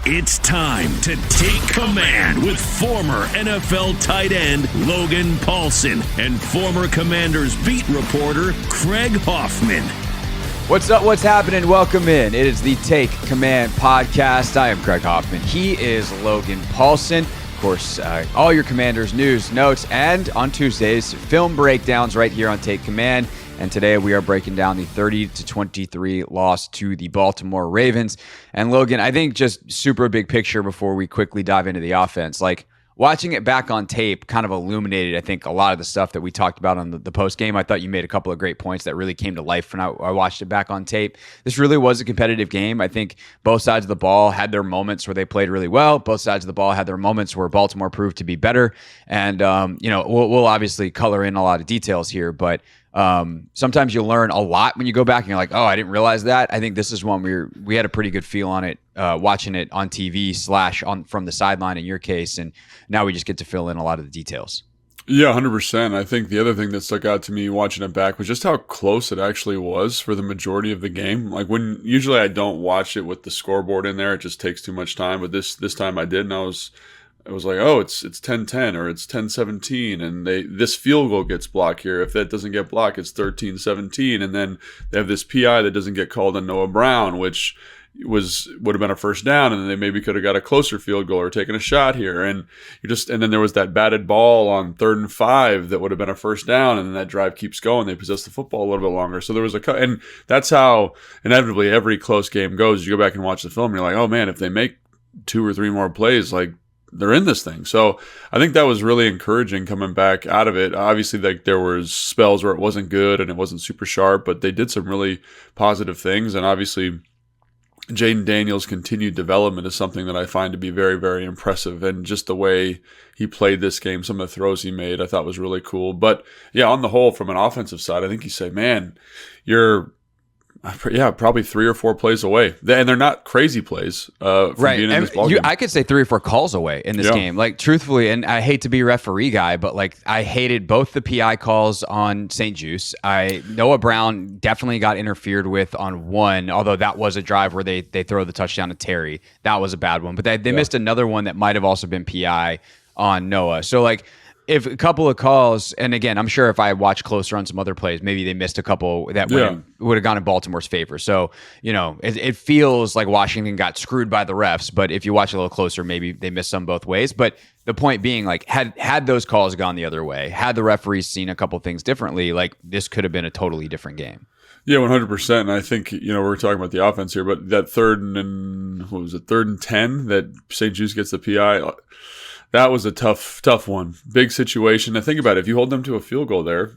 It's time to take command with former NFL tight end Logan Paulsen and former Commanders beat reporter Craig Hoffman. What's up? What's happening? Welcome in. It is the Take Command podcast. I am Craig Hoffman. He is Logan Paulsen. Of course, all your Commanders news, notes, and on Tuesdays, film breakdowns right here on Take Command. And today we are breaking down the 30-23 loss to the Baltimore Ravens. And Logan, I think just super big picture before we quickly dive into the offense. Like watching it back on tape kind of illuminated, I think, a lot of the stuff that we talked about on the post game. I thought you made a couple of great points that really came to life when I watched it back on tape. This really was a competitive game. I think both sides of the ball had their moments where they played really well. Both sides of the ball had their moments where Baltimore proved to be better. And, we'll obviously color in a lot of details here, but sometimes you learn a lot when you go back and you're like, oh, I didn't realize that. I think this is one we had a pretty good feel on it, watching it on TV / from the sideline in your case. And now we just get to fill in a lot of the details. Yeah, 100%. I think the other thing that stuck out to me watching it back was just how close it actually was for the majority of the game. Like when usually I don't watch it with the scoreboard in there, it just takes too much time. But this time I did, and I was like, oh, it's 10-10 or it's 10-17, and this field goal gets blocked here. If that doesn't get blocked, it's 13-17, and then they have this PI that doesn't get called on Noah Brown, which would have been a first down, and then they maybe could have got a closer field goal or taken a shot here. And then there was that batted ball on 3rd and 5 that would have been a first down, and then that drive keeps going. They possess the football a little bit longer. So there was and that's how inevitably every close game goes. You go back and watch the film, and you're like, oh man, if they make 2 or 3 more plays, like, they're in this thing. So I think that was really encouraging coming back out of it. Obviously, like there was spells where it wasn't good and it wasn't super sharp, but they did some really positive things. And obviously, Jayden Daniels' continued development is something that I find to be very, very impressive. And just the way he played this game, some of the throws he made, I thought was really cool. But yeah, on the whole, from an offensive side, I think you say, man, you're probably 3 or 4 plays away, and they're not crazy plays. From being in this ballgame. I could say 3 or 4 calls away in this game. Like truthfully, and I hate to be a referee guy, but like I hated both the PI calls on St. Juice. Noah Brown definitely got interfered with on one, although that was a drive where they throw the touchdown to Terry. That was a bad one, but they missed another one that might have also been PI on Noah. So like, if a couple of calls, and again, I'm sure if I watch closer on some other plays, maybe they missed a couple that would have gone in Baltimore's favor. So, it feels like Washington got screwed by the refs, but if you watch a little closer, maybe they missed some both ways. But the point being, like, had those calls gone the other way, had the referees seen a couple things differently, like this could have been a totally different game. Yeah, 100%. And I think, we're talking about the offense here, but that 3rd and 10 that St. Juice gets the PI, that was a tough one. Big situation. Now think about it. If you hold them to a field goal there,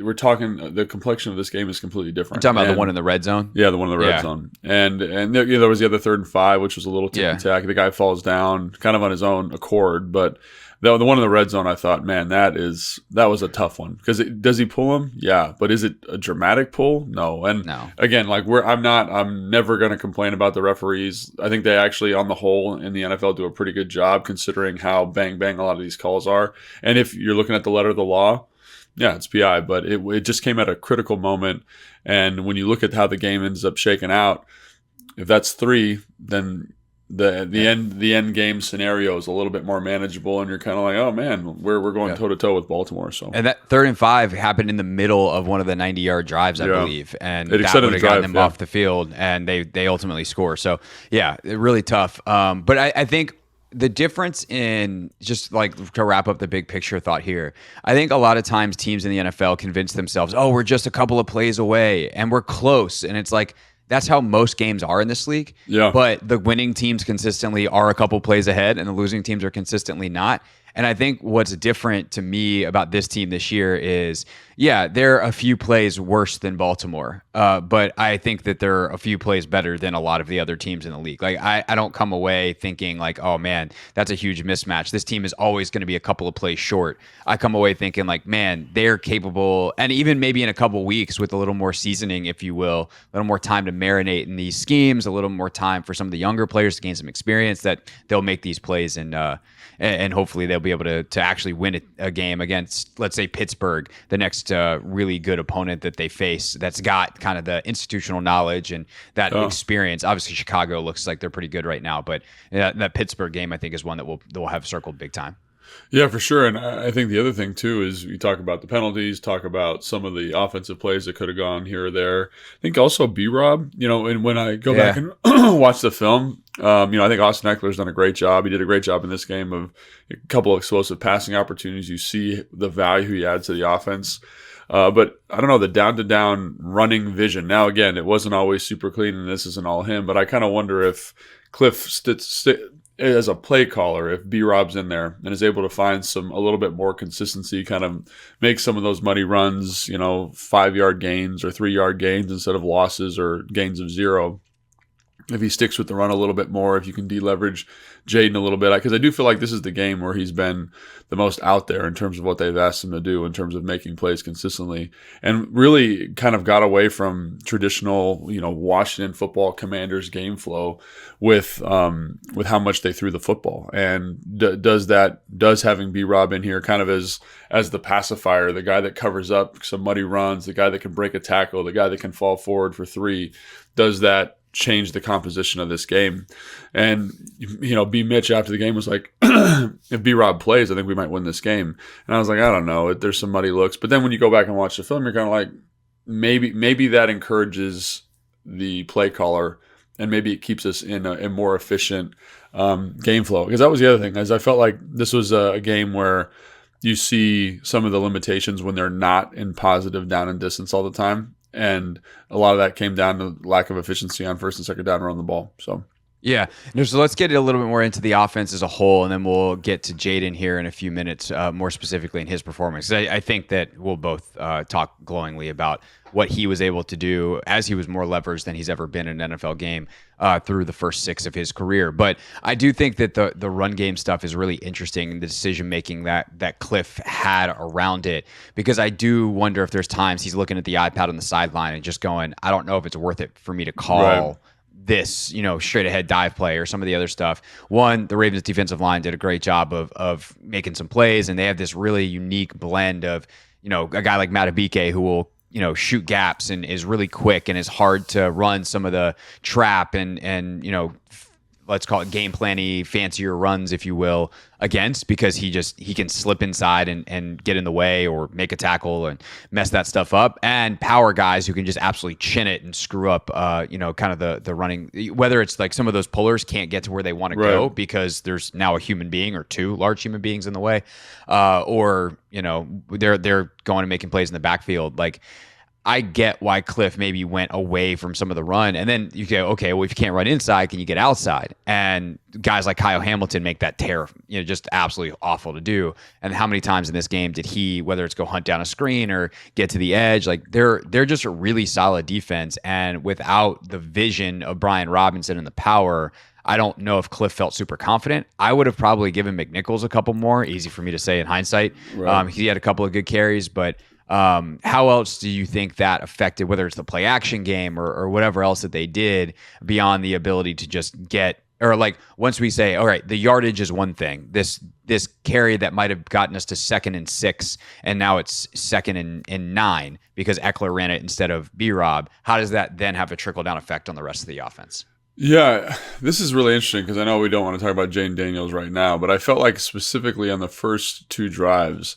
we're talking the complexion of this game is completely different. You're talking about the one in the red zone? Yeah, the one in the red zone. And there was the other 3rd and 5, which was a little tick-and-tack. The guy falls down kind of on his own accord, but the one in the red zone, I thought, man, that was a tough one. Because does he pull him? Yeah. But is it a dramatic pull? No. And again, like I'm never going to complain about the referees. I think they actually, on the whole, in the NFL, do a pretty good job considering how bang a lot of these calls are. And if you're looking at the letter of the law, yeah, it's PI. But it just came at a critical moment. And when you look at how the game ends up shaking out, if that's 3, then the end game scenario is a little bit more manageable, and you're kind of like, oh man, we're going toe to toe with Baltimore. So and that 3rd and 5 happened in the middle of one of the 90-yard drives, I believe, and that would have gotten them off the field, and they ultimately score. So yeah, really tough. But I think the difference in, just like to wrap up the big picture thought here, I think a lot of times teams in the NFL convince themselves, oh, we're just a couple of plays away and we're close, and it's like, that's how most games are in this league. Yeah. But the winning teams consistently are a couple plays ahead, and the losing teams are consistently not. And I think what's different to me about this team this year is, yeah, they're a few plays worse than Baltimore, but I think that they're a few plays better than a lot of the other teams in the league. Like I don't come away thinking like, oh man, that's a huge mismatch. This team is always going to be a couple of plays short. I come away thinking like, man, they're capable, and even maybe in a couple of weeks with a little more seasoning, if you will, a little more time to marinate in these schemes, a little more time for some of the younger players to gain some experience, that they'll make these plays and hopefully they'll be able to actually win a game against, let's say, Pittsburgh, the next really good opponent that they face that's got kind of the institutional knowledge and that experience. Obviously, Chicago looks like they're pretty good right now, but that Pittsburgh game, I think, is one that we'll have circled big time. Yeah, for sure. And I think the other thing, too, is you talk about the penalties, talk about some of the offensive plays that could have gone there. I think also B-Rob, and when I go back and watch the film, I think Austin Eckler's done a great job. He did a great job in this game of a couple of explosive passing opportunities. You see the value he adds to the offense. But I don't know, the down-to-down running vision. Now, again, it wasn't always super clean, and this isn't all him, but I kind of wonder if Cliff as a play caller, if B-Rob's in there and is able to find a little bit more consistency, kind of make some of those muddy runs, 5-yard gains or 3-yard gains instead of losses or gains of 0. If he sticks with the run a little bit more, if you can deleverage Jayden a little bit, because I do feel like this is the game where he's been the most out there in terms of what they've asked him to do in terms of making plays consistently, and really kind of got away from traditional, Washington football Commanders game flow with how much they threw the football. And does having B-Rob in here kind of as the pacifier, the guy that covers up some muddy runs, the guy that can break a tackle, the guy that can fall forward for 3, does that change the composition of this game? And B Mitch after the game was like, if B-Rob plays, I think we might win this game. And I was like, I don't know, there's some muddy looks. But then when you go back and watch the film, you're kind of like, maybe that encourages the play caller, and maybe it keeps us in a more efficient game flow. Because that was the other thing, is I felt like this was a game where you see some of the limitations when they're not in positive down and distance all the time. And a lot of that came down to lack of efficiency on first and second down around the ball. So, yeah. So let's get a little bit more into the offense as a whole, and then we'll get to Jayden here in a few minutes, more specifically in his performance. I think that we'll both talk glowingly about what he was able to do as he was more leveraged than he's ever been in an NFL game through the first 6 of his career. But I do think that the run game stuff is really interesting, the decision-making that Cliff had around it, because I do wonder if there's times he's looking at the iPad on the sideline and just going, I don't know if it's worth it for me to call this, straight ahead dive play or some of the other stuff. One, the Ravens defensive line did a great job of making some plays, and they have this really unique blend of, a guy like Matabike who will shoot gaps and is really quick and is hard to run some of the trap and let's call it game planny, fancier runs, if you will, against, because he can slip inside and get in the way or make a tackle and mess that stuff up. And power guys who can just absolutely chin it and screw up, kind of the running, whether it's like some of those pullers can't get to where they want to go because there's now a human being or 2 large human beings in the way, or they're going and making plays in the backfield. Like, I get why Cliff maybe went away from some of the run. And then you go, okay, well, if you can't run inside, can you get outside? And guys like Kyle Hamilton make that just absolutely awful to do. And how many times in this game did he, whether it's go hunt down a screen or get to the edge, like they're just a really solid defense. And without the vision of Brian Robinson and the power, I don't know if Cliff felt super confident. I would have probably given McNichols a couple more. Easy for me to say in hindsight. He had a couple of good carries, but how else do you think that affected, whether it's the play action game or whatever else that they did, beyond the ability to just get, or like once we say, all right, the yardage is one thing, this carry that might have gotten us to 2nd and 6 and now it's 2nd and 9 because Eckler ran it instead of B-Rob, how does that then have a trickle down effect on the rest of the offense? Yeah, this is really interesting because I know we don't want to talk about Jayden Daniels right now, but I felt like specifically on the first 2 drives,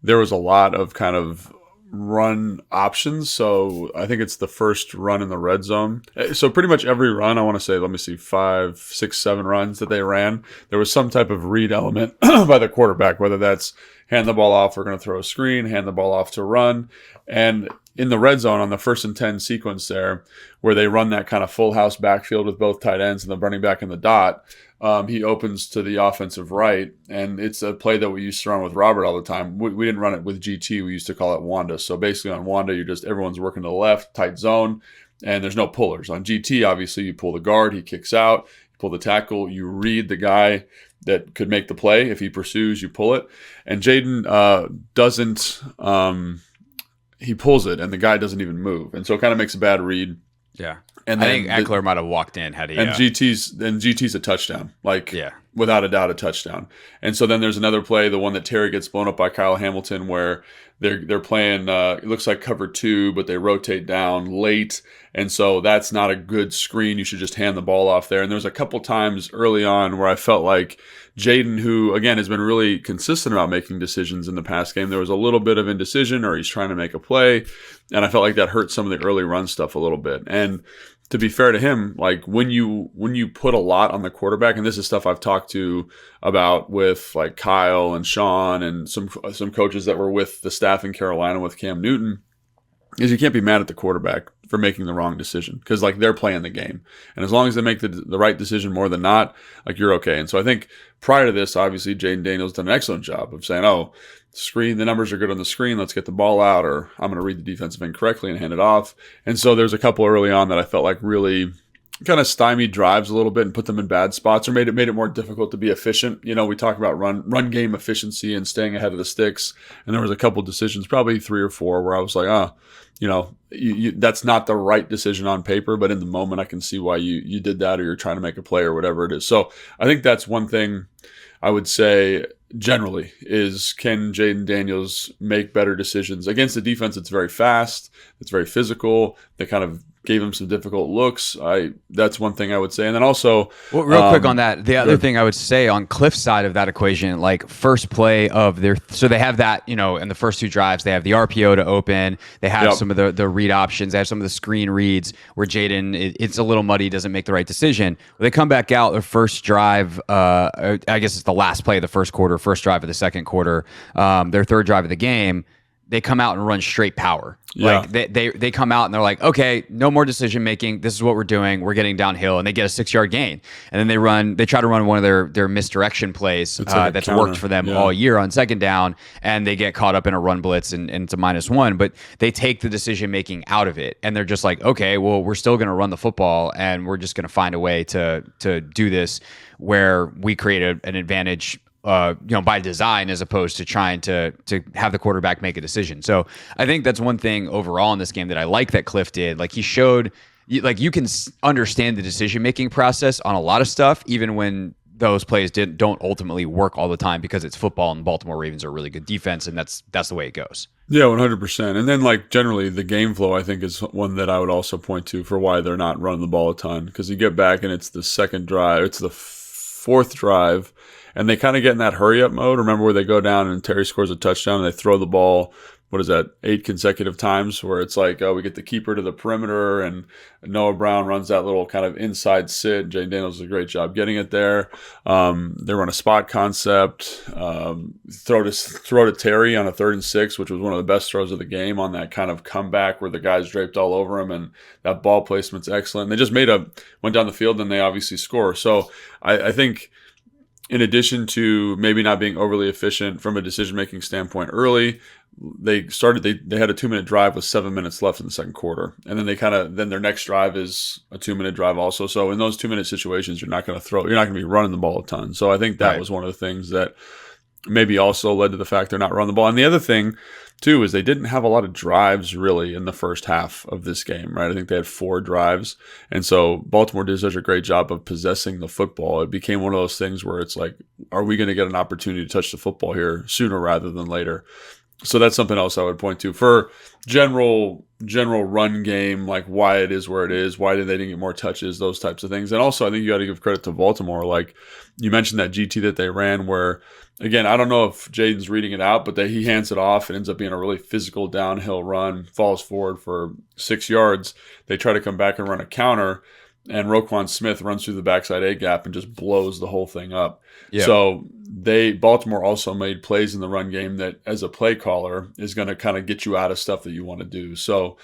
there was a lot of kind of run options. So I think it's the first run in the red zone. So pretty much every run, I want to say, 5, 6, 7 runs that they ran, there was some type of read element by the quarterback, whether that's hand the ball off, we're going to throw a screen, hand the ball off to run. And in the red zone on the 1st and 10 sequence there, where they run that kind of full house backfield with both tight ends and the running back in the dot, he opens to the offensive right, and it's a play that we used to run with Robert all the time. We didn't run it with GT. We used to call it Wanda. So basically on Wanda, everyone's working to the left, tight zone, and there's no pullers. On GT, obviously, you pull the guard, he kicks out, you pull the tackle, you read the guy that could make the play. If he pursues, you pull it. And Jayden doesn't he pulls it, and the guy doesn't even move. And so it kind of makes a bad read. Yeah. And I then think Eckler might have walked in had he. GT's a touchdown, without a doubt a touchdown. And so then there's another play, the one that Terry gets blown up by Kyle Hamilton, where they're playing. It looks like cover 2, but they rotate down late, and so that's not a good screen. You should just hand the ball off there. And there's a couple times early on where I felt like Jayden, who again has been really consistent about making decisions in the past game, there was a little bit of indecision, or he's trying to make a play, and I felt like that hurt some of the early run stuff a little bit. And to be fair to him, like when you put a lot on the quarterback, and this is stuff I've talked to about with like Kyle and Sean and some coaches that were with the staff in Carolina with Cam Newton, is you can't be mad at the quarterback for making the wrong decision, because like they're playing the game, and as long as they make the right decision more than not, like you're okay. And so I think prior to this, obviously Jayden Daniels done an excellent job of saying, oh, screen, the numbers are good on the screen, let's get the ball out, or I'm going to read the defensive end correctly and hand it off. And so there's a couple early on that I felt like really kind of stymied drives a little bit and put them in bad spots, or made it more difficult to be efficient. You know, we talk about run game efficiency and staying ahead of the sticks, and there was a couple decisions, probably 3 or 4, where I was like, that's not the right decision on paper, but in the moment I can see why you did that, or you're trying to make a play or whatever it is. So I think that's one thing I would say generally is, can Jayden Daniels make better decisions against a defense that's very fast, that's very physical, that kind of gave him some difficult looks. That's one thing I would say. And then also, well, real quick on that, the other thing I would say on Cliff's side of that equation, like first play of so they have that, in the first 2 drives, they have the RPO to open, they have some of the read options, they have some of the screen reads where Jayden, it's a little muddy, doesn't make the right decision. When they come back out, their first drive, I guess it's the last play of the first quarter, first drive of the second quarter, their third drive of the game, they come out and run straight power. Yeah. Like they come out and they're like, okay, no more decision making. This is what we're doing. We're getting downhill, and they get a 6-yard gain. And then they try to run one of their misdirection plays that's worked for them all year on second down, and they get caught up in a run blitz and it's a -1. But they take the decision making out of it, and they're just like, okay, well, we're still going to run the football, and we're just going to find a way to do this where we create an advantage by design, as opposed to trying to have the quarterback make a decision. So I think that's one thing overall in this game that I like that Cliff did. Like he showed, like you can understand the decision-making process on a lot of stuff, even when those plays don't ultimately work all the time, because it's football and Baltimore Ravens are a really good defense, and that's the way it goes. Yeah, 100%. And then like generally the game flow, I think, is one that I would also point to for why they're not running the ball a ton, because you get back and it's the second drive, it's the 4th drive, and they kind of get in that hurry up mode. Remember where they go down and Terry scores a touchdown and they throw the ball, 8 consecutive times, where it's like, oh, we get the keeper to the perimeter and Noah Brown runs that little kind of inside sit. Jayden Daniels does a great job getting it there. They run a spot concept, throw to Terry on a 3rd and 6, which was one of the best throws of the game on that kind of comeback where the guy's draped all over him, and that ball placement's excellent. And they just went down the field, and they obviously score. So I think, in addition to maybe not being overly efficient from a decision-making standpoint early, they had a 2-minute drive with 7 minutes left in the second quarter. And then then their next drive is a 2-minute drive also. So in those 2-minute situations, you're not going to be running the ball a ton. So I think that was one of the things that maybe also led to the fact they're not running the ball. And the other thing too is they didn't have a lot of drives really in the first half of this game, right? I think they had 4 drives. And so Baltimore did such a great job of possessing the football. It became one of those things where it's like, are we going to get an opportunity to touch the football here sooner rather than later? So that's something else I would point to for general run game, like why it is where it is, why they didn't get more touches, those types of things. And also I think you got to give credit to Baltimore. Like you mentioned that GT that they ran where, again, I don't know if Jayden's reading it out, but he hands it off. It ends up being a really physical downhill run, falls forward for 6 yards. They try to come back and run a counter, and Roquan Smith runs through the backside A gap and just blows the whole thing up. Yeah. So Baltimore also made plays in the run game that, as a play caller, is going to kind of get you out of stuff that you want to do. So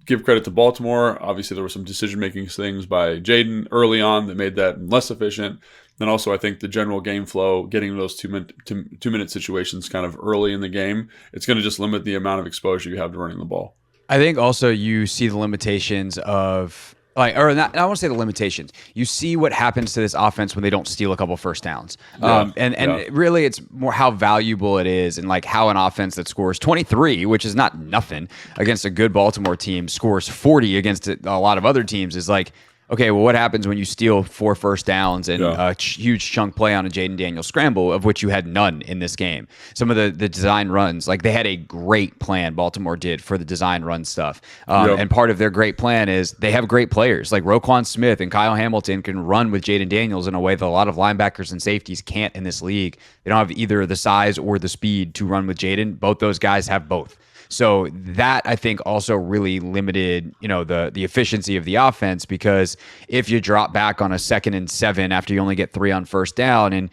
give credit to Baltimore. Obviously, there were some decision-making things by Jayden early on that made that less efficient. Then also, I think the general game flow, getting those 2-minute situations kind of early in the game, it's going to just limit the amount of exposure you have to running the ball. I think also you see the limitations of Like, or not, I want to say the limitations. You see what happens to this offense when they don't steal a couple first downs. And really it's more how valuable it is, and like how an offense that scores 23, which is not nothing against a good Baltimore team, scores 40 against a lot of other teams, is like, okay, well, what happens when you steal 4 first downs and a huge chunk play on a Jayden Daniels scramble, of which you had none in this game? Some of the design runs, like they had a great plan, Baltimore did, for the design run stuff. And part of their great plan is they have great players. Like Roquan Smith and Kyle Hamilton can run with Jayden Daniels in a way that a lot of linebackers and safeties can't in this league. They don't have either the size or the speed to run with Jayden. Both those guys have both. So that, I think, also really limited, the efficiency of the offense, because if you drop back on a 2nd and 7 after you only get 3 on first down, and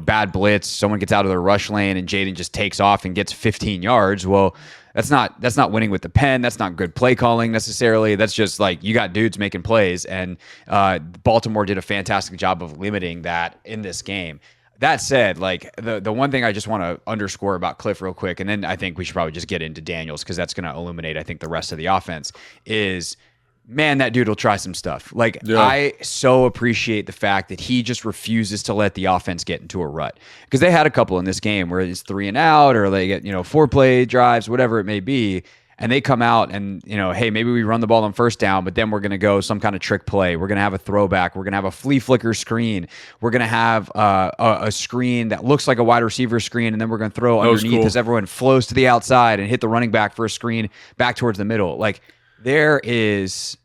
bad blitz, someone gets out of their rush lane and Jayden just takes off and gets 15 yards, well, that's not winning with the pen. That's not good play calling necessarily. That's just like you got dudes making plays, and Baltimore did a fantastic job of limiting that in this game. That said, like the one thing I just want to underscore about Cliff real quick, and then I think we should probably just get into Daniels, because that's going to illuminate, I think, the rest of the offense, is, man, that dude will try some stuff. Like, I so appreciate the fact that he just refuses to let the offense get into a rut, because they had a couple in this game where it's 3 and out, or they get 4-play drives, whatever it may be. And they come out and, hey, maybe we run the ball on first down, but then we're going to go some kind of trick play. We're going to have a throwback. We're going to have a flea flicker screen. We're going to have a screen that looks like a wide receiver screen, and then we're going to throw underneath as everyone flows to the outside and hit the running back for a screen back towards the middle. Like, there's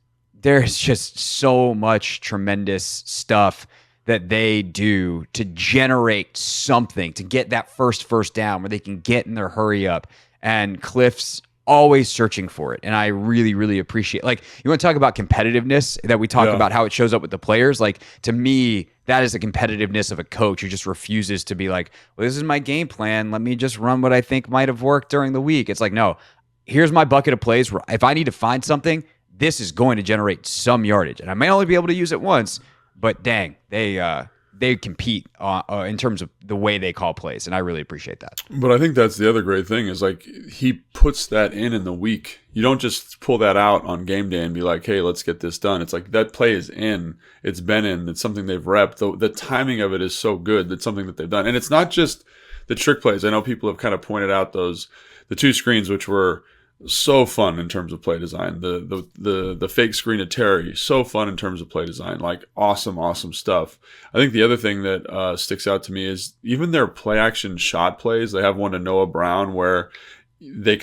just so much tremendous stuff that they do to generate something, to get that first down where they can get in their hurry up. And Cliff's always searching for it, and I really, really appreciate. Like, you want to talk about competitiveness, that we talk about how it shows up with the players. Like, to me, that is the competitiveness of a coach who just refuses to be like, well, this is my game plan, let me just run what I think might have worked during the week. It's like, no, here's my bucket of plays where if I need to find something, this is going to generate some yardage, and I may only be able to use it once, but dang, they compete in terms of the way they call plays, and I really appreciate that. But I think that's the other great thing, is like he puts that in the week. You don't just pull that out on game day and be like, hey, let's get this done. It's like that play is in, it's been in, it's something they've repped. The timing of it is so good, that's something that they've done. And it's not just the trick plays. I know people have kind of pointed out the 2 screens, which were so fun in terms of play design. The fake screen to Terry, so fun in terms of play design. Like, awesome stuff. I think the other thing that sticks out to me is even their play action shot plays. They have one to Noah Brown where they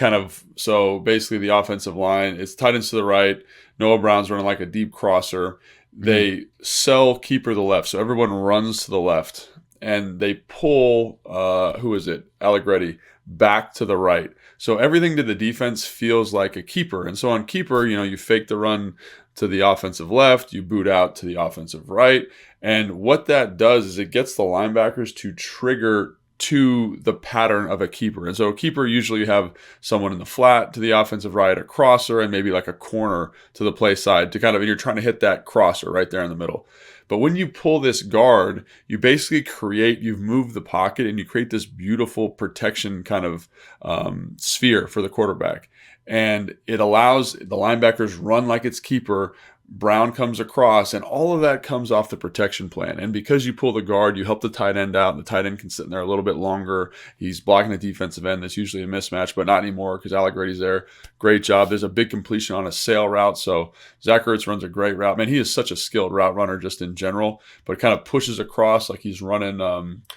so basically the offensive line, it's tight ends to the right, Noah Brown's running like a deep crosser. They sell keeper to the left, so everyone runs to the left, and they pull Allegretti back to the right. So everything to the defense feels like a keeper. And so on keeper, you fake the run to the offensive left, you boot out to the offensive right. And what that does is it gets the linebackers to trigger to the pattern of a keeper. And so a keeper, usually you have someone in the flat to the offensive right, a crosser, and maybe like a corner to the play side to you're trying to hit that crosser right there in the middle. But when you pull this guard, you basically you've moved the pocket and you create this beautiful protection kind of sphere for the quarterback. And it allows the linebackers run like it's keeper. Brown comes across, and all of that comes off the protection plan. And because you pull the guard, you help the tight end out, and the tight end can sit in there a little bit longer. He's blocking the defensive end. That's usually a mismatch, but not anymore because Allegretti's there. Great job. There's a big completion on a sail route, so Zach Ertz runs a great route. Man, he is such a skilled route runner just in general, but kind of pushes across like he's running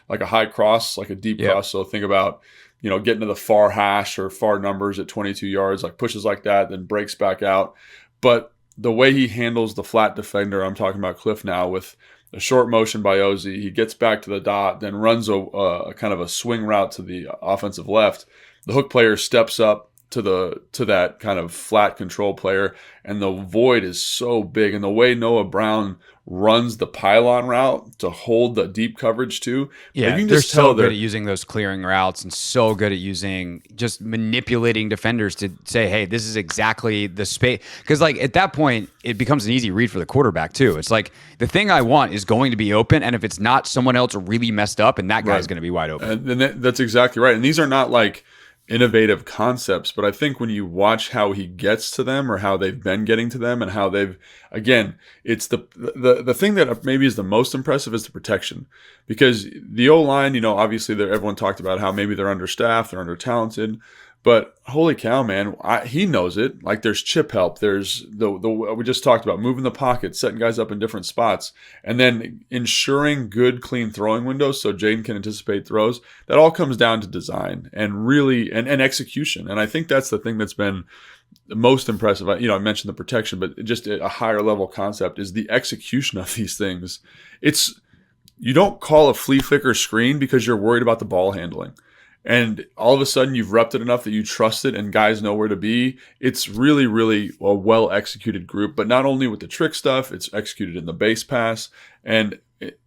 like a high cross, like a deep cross. So think about getting to the far hash or far numbers at 22 yards, like pushes like that, then breaks back out. But the way he handles the flat defender, I'm talking about Cliff now, with a short motion by Ozzie, he gets back to the dot, then runs a kind of a swing route to the offensive left. The hook player steps up to that kind of flat control player, and the void is so big. And the way Noah Brown runs the pylon route to hold the deep coverage too. Yeah, you can they're just so tell good at using those clearing routes and so good at just manipulating defenders to say, hey, this is exactly the space. Because like at that point, it becomes an easy read for the quarterback too. It's like the thing I want is going to be open, and if it's not, someone else really messed up, and that guy's going to be wide open. And that's exactly right. And these are not like innovative concepts, but I think when you watch how he gets to them or how they've been getting to them and how they've, again, it's the thing that maybe is the most impressive is the protection, because the O-line, obviously everyone talked about how maybe they're understaffed, they're under-talented, but holy cow, man, he knows it. Like, there's chip help. There's the we just talked about moving the pocket, setting guys up in different spots, and then ensuring good, clean throwing windows so Jayden can anticipate throws. That all comes down to design and really and execution. And I think that's the thing that's been the most impressive. I mentioned the protection, but just a higher level concept is the execution of these things. You don't call a flea flicker screen because you're worried about the ball handling. And all of a sudden you've repped it enough that you trust it and guys know where to be. It's really, really a well-executed group, but not only with the trick stuff, it's executed in the base pass. And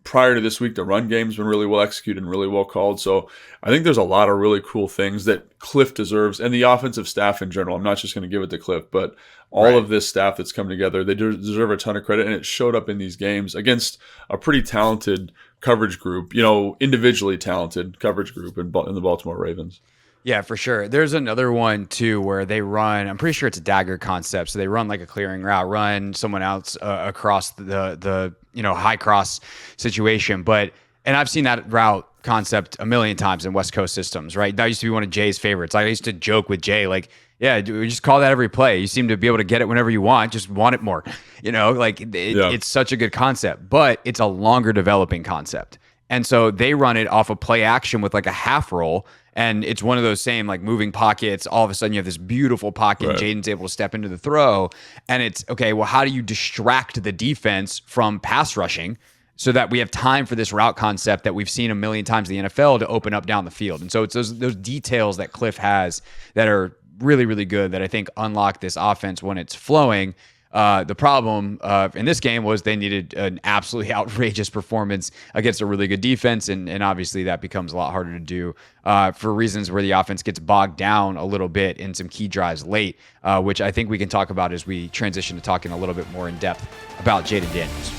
prior to this week, the run game's been really well executed and really well called. So I think there's a lot of really cool things that Cliff deserves, and the offensive staff in general. I'm not just going to give it to Cliff, but all of this staff that's come together, they deserve a ton of credit, and it showed up in these games against a pretty talented coverage group, individually talented coverage group in the Baltimore Ravens. Yeah, for sure. There's another one too where they run, I'm pretty sure it's a dagger concept. So they run like a clearing route, run someone else across the high cross situation. And I've seen that route concept a million times in West Coast systems, right? That used to be one of Jay's favorites. I used to joke with Jay, like, yeah, we just call that every play. You seem to be able to get it whenever you want. Just want it more. It's such a good concept, but it's a longer developing concept. And so they run it off of play action with like a half roll. And it's one of those same like moving pockets. All of a sudden you have this beautiful pocket. Right. Jayden's able to step into the throw. And it's, okay, well, how do you distract the defense from pass rushing so that we have time for this route concept that we've seen a million times in the NFL to open up down the field? And so it's those details that Cliff has that are really, really good that I think unlock this offense when it's flowing. The problem in this game was they needed an absolutely outrageous performance against a really good defense, and obviously that becomes a lot harder to do for reasons where the offense gets bogged down a little bit in some key drives late, which I think we can talk about as we transition to talking a little bit more in depth about Jayden Daniels.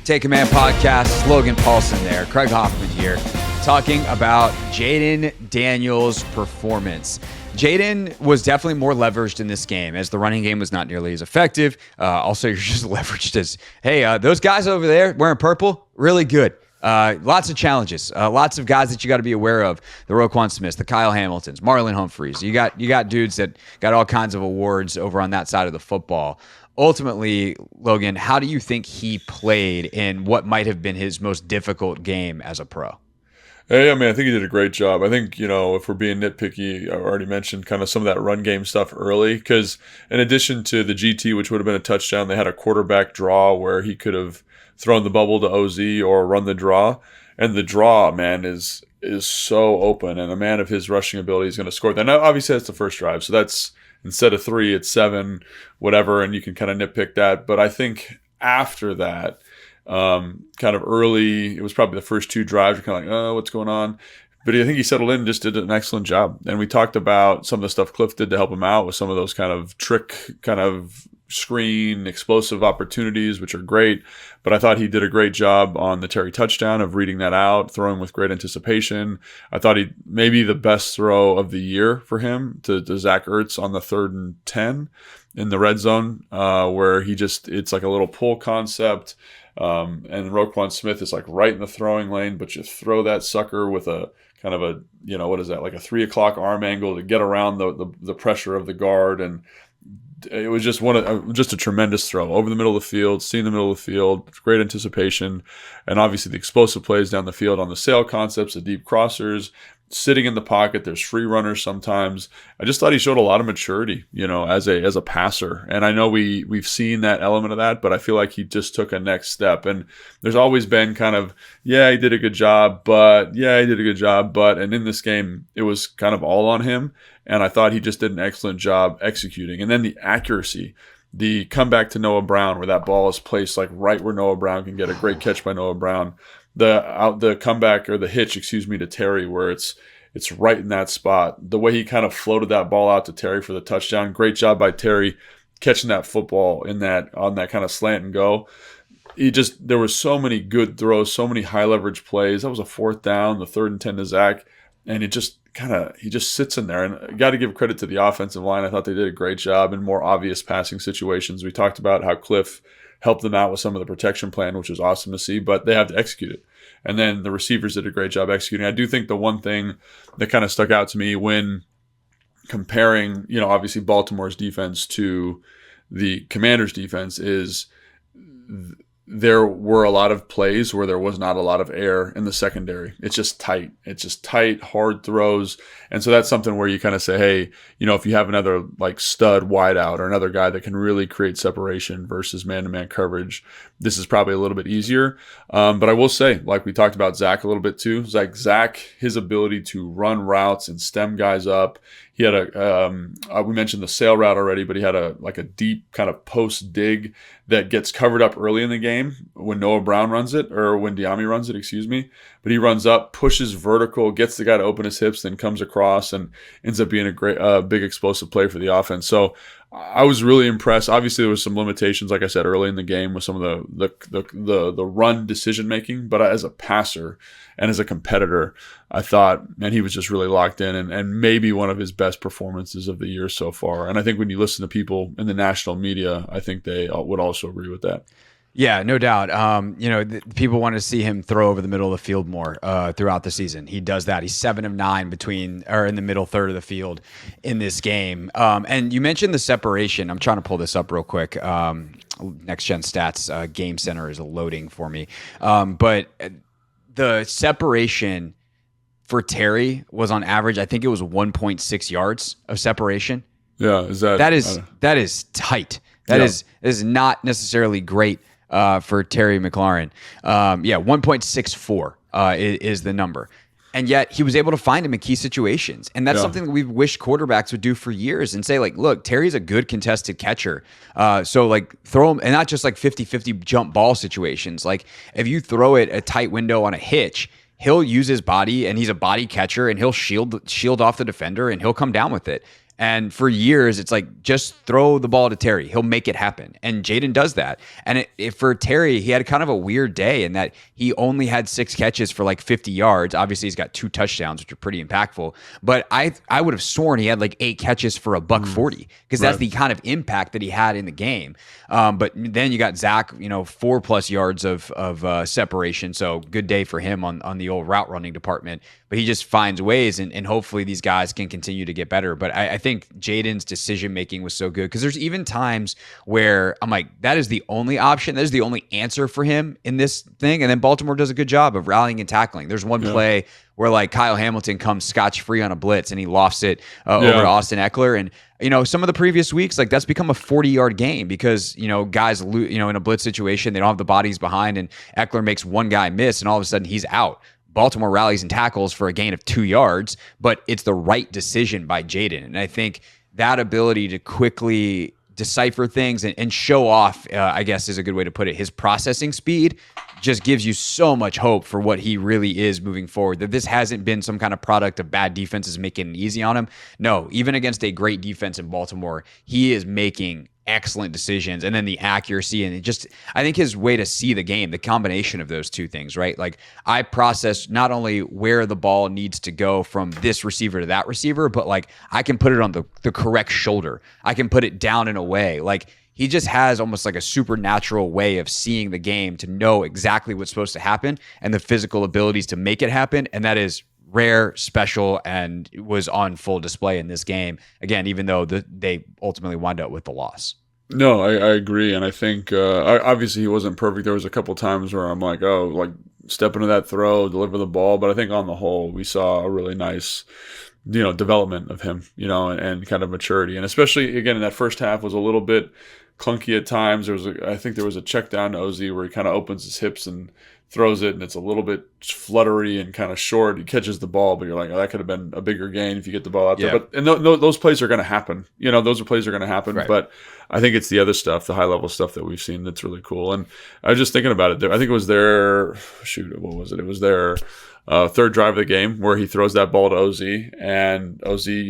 Take Command Podcast, Logan Paulson there, Craig Hoffman here, talking about Jayden Daniels' performance. Jayden was definitely more leveraged in this game as the running game was not nearly as effective. Also, you're just leveraged as, hey, those guys over there wearing purple, really good. Lots of challenges, lots of guys that you got to be aware of. The Roquan Smiths, the Kyle Hamiltons, Marlon Humphreys. You got dudes that got all kinds of awards over on that side of the football. Ultimately, Logan, how do you think he played in what might have been his most difficult game as a pro? Hey, I think he did a great job. I think, if we're being nitpicky, I already mentioned kind of some of that run game stuff early, because in addition to the GT, which would have been a touchdown, they had a quarterback draw where he could have thrown the bubble to OZ or run the draw. And the draw, man, is so open, and a man of his rushing ability is going to score that. Now, obviously, that's the first drive, so that's instead of 3, it's 7, whatever, and you can kind of nitpick that. But I think after that, kind of early, it was probably the first 2 drives, you're kind of like, oh, what's going on? But I think he settled in and just did an excellent job. And we talked about some of the stuff Cliff did to help him out with some of those kind of trick, kind of screen, explosive opportunities, which are great. But I thought he did a great job on the Terry touchdown of reading that out, throwing with great anticipation. I thought he maybe the best throw of the year for him to Zach Ertz on the 3rd and 10 in the red zone, where it's like a little pull concept. And Roquan Smith is like right in the throwing lane, but you throw that sucker with a kind of a, what is that, like a 3 o'clock arm angle to get around the pressure of the guard. And it was just just a tremendous throw over the middle of the field, seeing the middle of the field, great anticipation, and obviously the explosive plays down the field on the sail concepts, the deep crossers, sitting in the pocket. There's free runners sometimes. I just thought he showed a lot of maturity, as a passer. And I know we've seen that element of that, but I feel like he just took a next step. And there's always been kind of, he did a good job, but and in this game, it was kind of all on him. And I thought he just did an excellent job executing. And then the accuracy, the comeback to Noah Brown, where that ball is placed like right where Noah Brown can get a great catch by Noah Brown. The comeback, or the hitch, to Terry, where it's right in that spot. The way he kind of floated that ball out to Terry for the touchdown. Great job by Terry catching that football on that kind of slant and go. there were so many good throws, so many high leverage plays. That was a 4th down, the 3rd and 10 to Zach, and he just sits in there. And got to give credit to the offensive line. I thought they did a great job in more obvious passing situations. We talked about how Cliff helped them out with some of the protection plan, which was awesome to see, but they have to execute it. And then the receivers did a great job executing. I do think the one thing that kind of stuck out to me when comparing, obviously Baltimore's defense to the Commanders' defense is there were a lot of plays where there was not a lot of air in the secondary. It's just tight. It's just tight, hard throws. And so that's something where you kind of say, hey, if you have another like stud wideout or another guy that can really create separation versus man-to-man coverage, this is probably a little bit easier. But I will say, like we talked about Zach a little bit too, Zach, his ability to run routes and stem guys up. He had we mentioned the sail route already, but he had a deep kind of post dig that gets covered up early in the game when Noah Brown runs it, or when Diami runs it, excuse me. But he runs up, pushes vertical, gets the guy to open his hips, then comes across and ends up being a great, big explosive play for the offense. So I was really impressed. Obviously, there was some limitations, like I said, early in the game with some of the run decision making. But as a passer and as a competitor, I thought, man, he was just really locked in and maybe one of his best performances of the year so far. And I think when you listen to people in the national media, I think they would also agree with that. Yeah, no doubt. People want to see him throw over the middle of the field more throughout the season. He does that. He's 7 of 9 in the middle third of the field in this game. And you mentioned the separation. I'm trying to pull this up real quick. Next Gen Stats Game Center is loading for me. But the separation for Terry was on average, I think it was 1.6 yards of separation. Yeah, that is tight. That is not necessarily great for Terry McLaurin. 1.64 is the number. And yet he was able to find him in key situations. And that's something that we've wished quarterbacks would do for years and say, like, look, Terry's a good contested catcher. So, like, throw him, and not just like 50-50 jump ball situations. Like, if you throw it a tight window on a hitch, he'll use his body, and he's a body catcher, and he'll shield off the defender, and he'll come down with it. And for years, it's like, just throw the ball to Terry. He'll make it happen. And Jayden does that. And for Terry, he had kind of a weird day in that he only had 6 catches for like 50 yards. Obviously, he's got 2 touchdowns, which are pretty impactful. But I would have sworn he had like 8 catches for $140 because that's the kind of impact that he had in the game. But then you got Zach, 4+ yards of separation. So good day for him on the old route running department. But he just finds ways, and hopefully these guys can continue to get better. But I think Jayden's decision-making was so good because there's even times where I'm like, that is the only option. That is the only answer for him in this thing. And then Baltimore does a good job of rallying and tackling. There's one play where like Kyle Hamilton comes scotch-free on a blitz and he lofts it over to Austin Eckler. And, some of the previous weeks, like that's become a 40-yard game because, guys, in a blitz situation, they don't have the bodies behind and Eckler makes one guy miss and all of a sudden he's out. Baltimore rallies and tackles for a gain of 2 yards, but it's the right decision by Jayden. And I think that ability to quickly decipher things and show off, I guess is a good way to put it, his processing speed just gives you so much hope for what he really is moving forward, that this hasn't been some kind of product of bad defenses making it easy on him. No, even against a great defense in Baltimore, he is making excellent decisions, and then the accuracy and I think his way to see the game, the combination of those two things, right? Like I process not only where the ball needs to go from this receiver to that receiver, but like I can put it on the correct shoulder. I can put it down in a way. Like he just has almost like a supernatural way of seeing the game to know exactly what's supposed to happen and the physical abilities to make it happen. And that is rare, special, and was on full display in this game. Again, even though they ultimately wound up with the loss. No, I agree. And I think, obviously he wasn't perfect. There was a couple times where I'm like, step into that throw, deliver the ball. But I think on the whole, we saw a really nice, development of him, and kind of maturity. And especially, again, in that first half was a little bit clunky at times. I think there was a check down to Ozzy where he kind of opens his hips and throws it, and it's a little bit fluttery and kind of short. He catches the ball, but you're like, that could have been a bigger gain if you get the ball out there. But those plays are going to happen. Those plays are going to happen. Right. But I think it's the other stuff, the high level stuff that we've seen that's really cool. And I was just thinking about it. I think it was their what was it? It was their third drive of the game where he throws that ball to Ozzy, and Ozzy,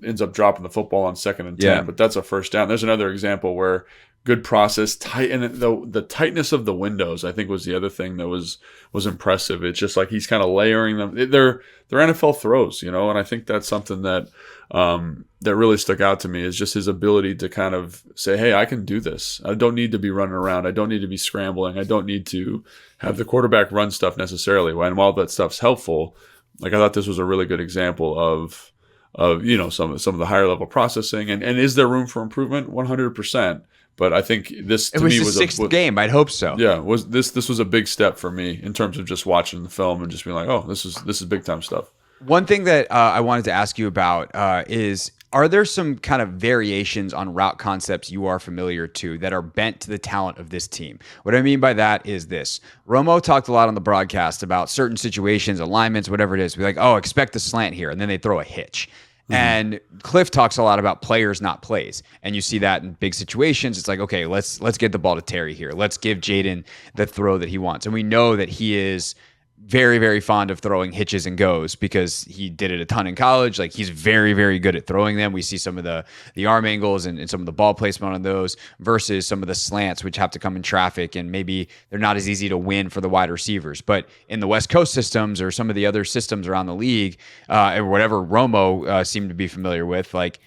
ends up dropping the football on 2nd and 10, Yeah. but that's a first down. There's another example where good process, tight, and the tightness of the windows, I think, was the other thing that was impressive. It's just like he's kind of layering them. They're NFL throws, and I think that's something that that really stuck out to me, is just his ability to kind of say, hey, I can do this. I don't need to be running around. I don't need to be scrambling. I don't need to have the quarterback run stuff necessarily. And while that stuff's helpful, like I thought this was a really good example of some of the higher level processing. And is there room for improvement? 100%. But I think this to me was the sixth game. I'd hope so. Yeah, this was a big step for me in terms of just watching the film and just being like, oh, this is big time stuff. One thing that I wanted to ask you about is, are there some kind of variations on route concepts you are familiar to that are bent to the talent of this team? What I mean by that is this. Romo talked a lot on the broadcast about certain situations, alignments, whatever it is. We're like, oh, expect the slant here. And then they throw a hitch. And Cliff talks a lot about players, not plays. And you see that in big situations. It's like, okay, let's get the ball to Terry here. Let's give Jayden the throw that he wants. And we know that he is very, very fond of throwing hitches and goes because he did it a ton in college. Like, he's very, very good at throwing them. We see some of the arm angles and some of the ball placement on those versus some of the slants, which have to come in traffic, and maybe they're not as easy to win for the wide receivers. But in the West Coast systems or some of the other systems around the league, or whatever Romo seemed to be familiar with, like,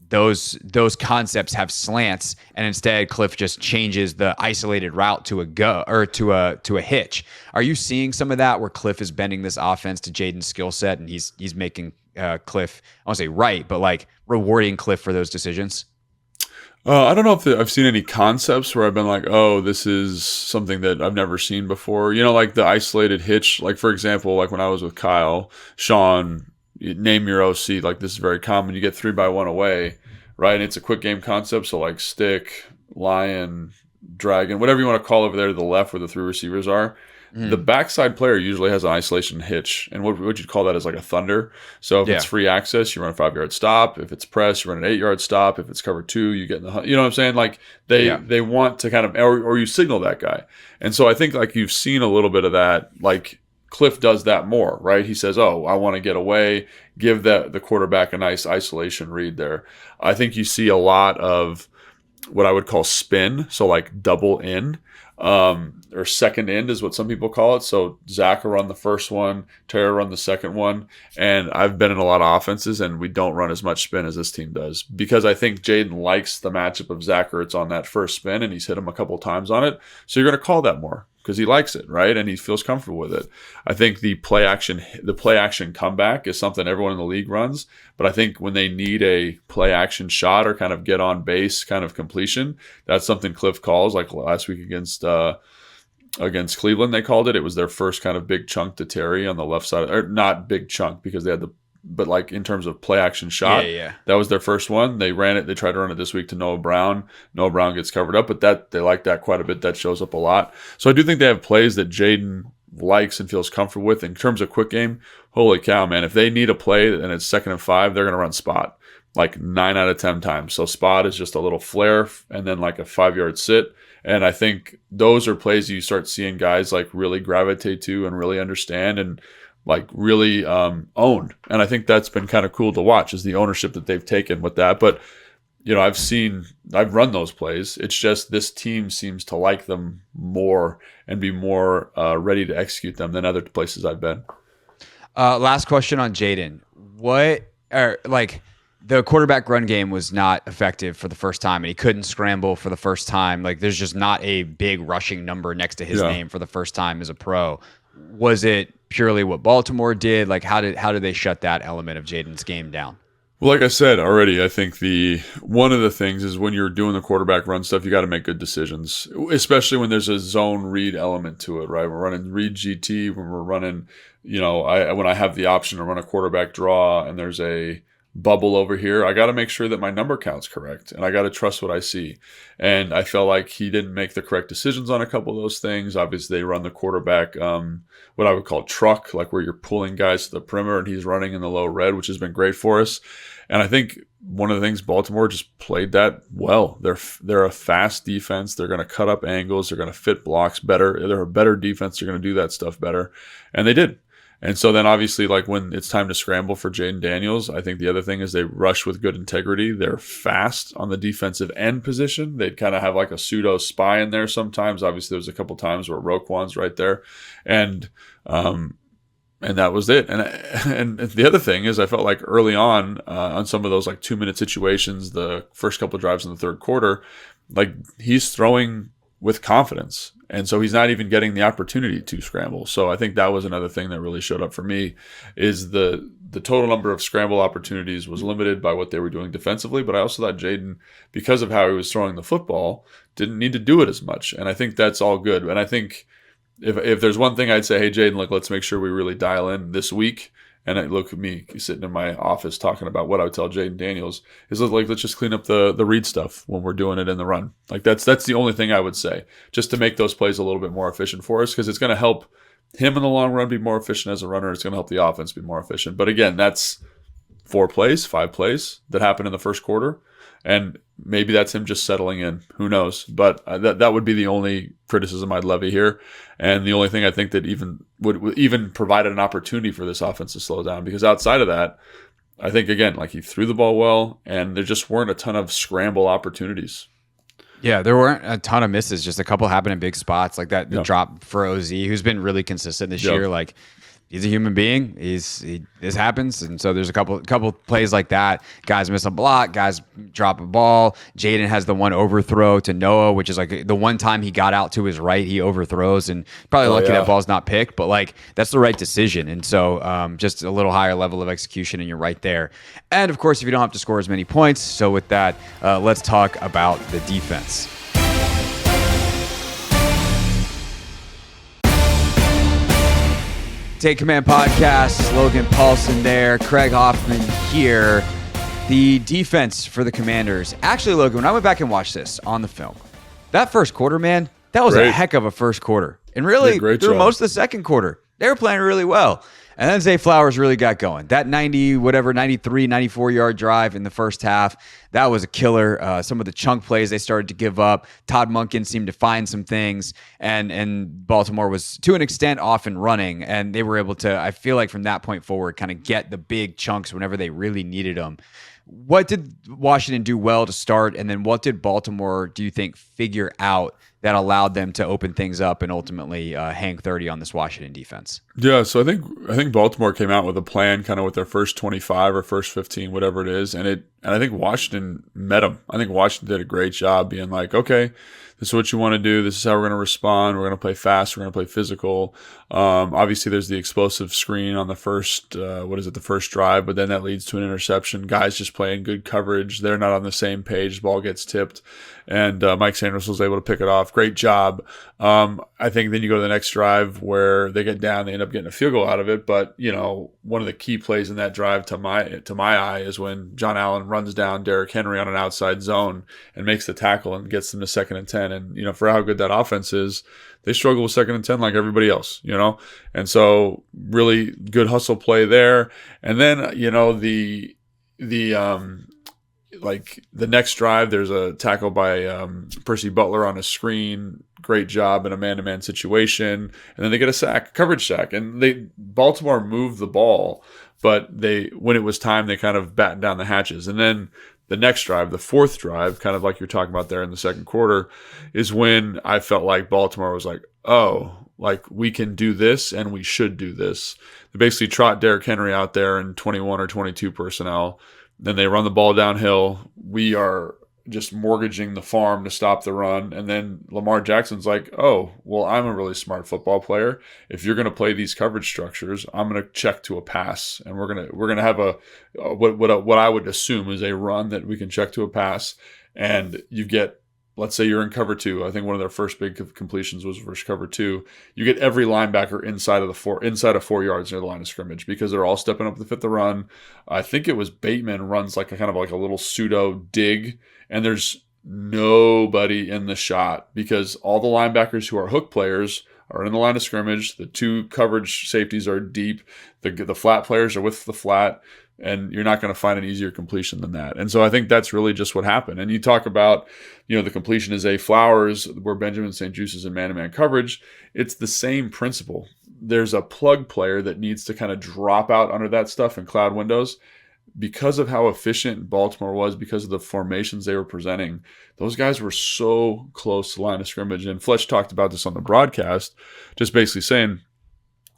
those concepts have slants, and instead Cliff just changes the isolated route to a go or to a hitch. Are you seeing some of that where Cliff is bending this offense to Jayden's skill set, and he's making Cliff, I won't say right, but like rewarding Cliff for those decisions? I don't know if I've seen any concepts where I've been like, oh, this is something that I've never seen before. Like the isolated hitch. Like, for example, like when I was with Kyle, Sean, name your OC, like this is very common. You get 3-by-1 away, right? And it's a quick game concept. So like stick, lion, dragon, whatever you want to call over there to the left where the 3 receivers are. The backside player usually has an isolation hitch. And what you'd call that is like a thunder. So if it's free access, you run a 5-yard stop. If it's press, you run an 8-yard stop. If it's cover 2, you get in the, you know what I'm saying? Like they want to kind of, or you signal that guy. And so I think like you've seen a little bit of that, like Cliff does that more, right? He says, oh, I want to get away, give the quarterback a nice isolation read there. I think you see a lot of what I would call spin, so like double in, or second end is what some people call it. So Zach will run the first one, Terry will run the second one, and I've been in a lot of offenses, and we don't run as much spin as this team does because I think Jayden likes the matchup of Zach Ertz on that first spin, and he's hit him a couple times on it. So you're going to call that more because he likes it, right? And he feels comfortable with it. I think the play action comeback is something everyone in the league runs, but I think when they need a play action shot or kind of get on base kind of completion, that's something Cliff calls. Like last week against Cleveland, they called it. It was their first kind of big chunk to Terry on the left side, or not big chunk because they had but like in terms of play action shot, that was their first one. They ran it. They tried to run it this week to Noah Brown. Noah Brown gets covered up, but they like that quite a bit. That shows up a lot. So I do think they have plays that Jayden likes and feels comfortable with. In terms of quick game, holy cow, man. If they need a play and it's 2nd and 5, they're going to run spot like 9 out of 10 times. So spot is just a little flare and then like a 5-yard sit. And I think those are plays you start seeing guys like really gravitate to and really understand and like really own. And I think that's been kind of cool to watch, is the ownership that they've taken with that. But, I've run those plays. It's just this team seems to like them more and be more ready to execute them than other places I've been. Last question on Jayden. The quarterback run game was not effective for the first time, and he couldn't scramble for the first time. Like, there's just not a big rushing number next to his name for the first time as a pro. Was it purely what Baltimore did? Like, how did they shut that element of Jayden's game down? Well, like I said already, I think one of the things is when you're doing the quarterback run stuff, you got to make good decisions, especially when there's a zone read element to it, right? We're running read GT, when we're running, when I have the option to run a quarterback draw and there's a bubble over here, I got to make sure that my number count's correct, and I got to trust what I see. And I felt like he didn't make the correct decisions on a couple of those things. Obviously, they run the quarterback, what I would call truck, like where you're pulling guys to the perimeter and he's running in the low red, which has been great for us. And I think one of the things, Baltimore just played that well. They're a fast defense. They're going to cut up angles. They're going to fit blocks better. They're a better defense. They're going to do that stuff better. And they did. And so then obviously, like when it's time to scramble for Jayden Daniels, I think the other thing is they rush with good integrity. They're fast on the defensive end position. They'd kind of have like a pseudo spy in there sometimes. Obviously, there was a couple times where Roquan's right there. And that was it. And the other thing is I felt like early on some of those like 2-minute situations, the first couple of drives in the third quarter, like he's throwing with confidence. And so he's not even getting the opportunity to scramble. So I think that was another thing that really showed up for me is the total number of scramble opportunities was limited by what they were doing defensively. But I also thought Jayden, because of how he was throwing the football, didn't need to do it as much. And I think that's all good. And I think if there's one thing I'd say, hey, Jayden, like, let's make sure we really dial in this week. And I look at me sitting in my office talking about what I would tell Jayden Daniels is like, let's just clean up the read stuff when we're doing it in the run. Like that's the only thing I would say, just to make those plays a little bit more efficient for us, because it's going to help him in the long run be more efficient as a runner. It's going to help the offense be more efficient. But again, that's 5 plays that happened in the first quarter. And maybe that's him just settling in. Who knows? But that would be the only criticism I'd levy here, and the only thing I think that would even provided an opportunity for this offense to slow down. Because outside of that, I think again, like he threw the ball well, and there just weren't a ton of scramble opportunities. Yeah, there weren't a ton of misses. Just a couple happened in big spots, like that drop for OZ, who's been really consistent this year. Like, he's a human being. This happens, and so there's a couple plays like that. Guys miss a block. Guys drop a ball. Jayden has the one overthrow to Noah, which is like the one time he got out to his right, he overthrows, and probably lucky that ball's not picked. But like that's the right decision, and so just a little higher level of execution, and you're right there. And of course, if you don't have to score as many points, so with that, let's talk about the defense. Take Command Podcast, Logan Paulson there, Craig Hoffman here. The defense for the Commanders. Actually, Logan, when I went back and watched this on the film, that first quarter, man, that was a heck of a first quarter. And really, through most of the second quarter, they were playing really well. And then Zay Flowers really got going. That 93, 94-yard drive in the first half, that was a killer. Some of the chunk plays they started to give up. Todd Monken seemed to find some things, and Baltimore was, to an extent, off and running. And they were able to, I feel like from that point forward, kind of get the big chunks whenever they really needed them. What did Washington do well to start? And then what did Baltimore, do you think, figure out that allowed them to open things up and ultimately hang 30 on this Washington defense? Yeah, so I think Baltimore came out with a plan, kind of with their first 25 or first 15, whatever it is, and I think Washington met them. I think Washington did a great job being like, okay, this is what you want to do. This is how we're going to respond. We're going to play fast. We're going to play physical. Obviously, there's the explosive screen on the first, the first drive, but then that leads to an interception. Guys just playing good coverage. They're not on the same page. Ball gets tipped, and Mike Sanders was able to pick it off. Great job. I think then you go to the next drive where they get down. They end up getting a field goal out of it. But, one of the key plays in that drive to my eye is when John Allen runs down Derrick Henry on an outside zone and makes the tackle and gets them to 2nd and 10. And, for how good that offense is, they struggle with 2nd and 10 like everybody else, And so really good hustle play there. And then, the next drive, there's a tackle by Percy Butler on a screen. Great job in a man-to-man situation. And then they get a coverage sack. And Baltimore moved the ball, but when it was time, they kind of battened down the hatches. And then the next drive, the fourth drive, kind of like you're talking about there in the second quarter, is when I felt like Baltimore was like, oh, like we can do this and we should do this. They basically trot Derrick Henry out there in 21 or 22 personnel. Then they run the ball downhill. We are just mortgaging the farm to stop the run. And then Lamar Jackson's like, oh, well, I'm a really smart football player. If you're going to play these coverage structures, I'm going to check to a pass. And we're going to have what I would assume is a run that we can check to a pass. And you get, let's say you're in cover 2. I think one of their first big completions was versus cover 2. You get every linebacker inside of 4 yards near the line of scrimmage because they're all stepping up to fit the run. I think it was Bateman runs like a kind of like a little pseudo dig, and there's nobody in the shot because all the linebackers who are hook players are in the line of scrimmage. The 2 coverage safeties are deep. The flat players are with the flat. And you're not going to find an easier completion than that. And so I think that's really just what happened. And you talk about, the completion is Zay Flowers where Benjamin St. Juste is in man-to-man coverage. It's the same principle. there's a plug player that needs to kind of drop out under that stuff in cloud windows. Because of how efficient Baltimore was, because of the formations they were presenting, those guys were so close to the line of scrimmage. And Fletch talked about this on the broadcast, just basically saying,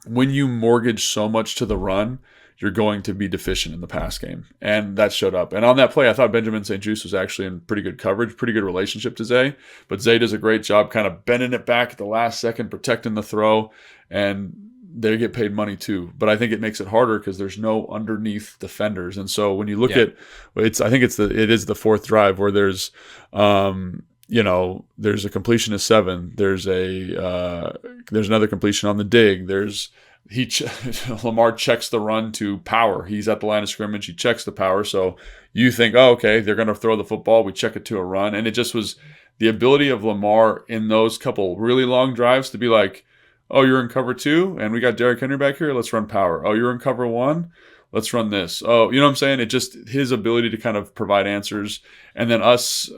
when you mortgage so much to the run, you're going to be deficient in the pass game. And that showed up. And on that play, I thought Benjamin St-Juste was actually in pretty good coverage, pretty good relationship to Zay. But Zay does a great job kind of bending it back at the last second, protecting the throw. And they get paid money too, but I think it makes it harder because there's no underneath defenders. And so when you look at I think it is the fourth drive where there's there's a completion of 7, there's another completion on the dig, Lamar checks the run to power. He's at the line of scrimmage, he checks the power. So you think, oh, okay, they're going to throw the football, we check it to a run. And it just was the ability of Lamar in those couple really long drives to be like, oh, you're in cover 2, and we got Derrick Henry back here. Let's run power. Oh, you're in cover 1. Let's run this. Oh, you know what I'm saying? It just his ability to kind of provide answers, and then us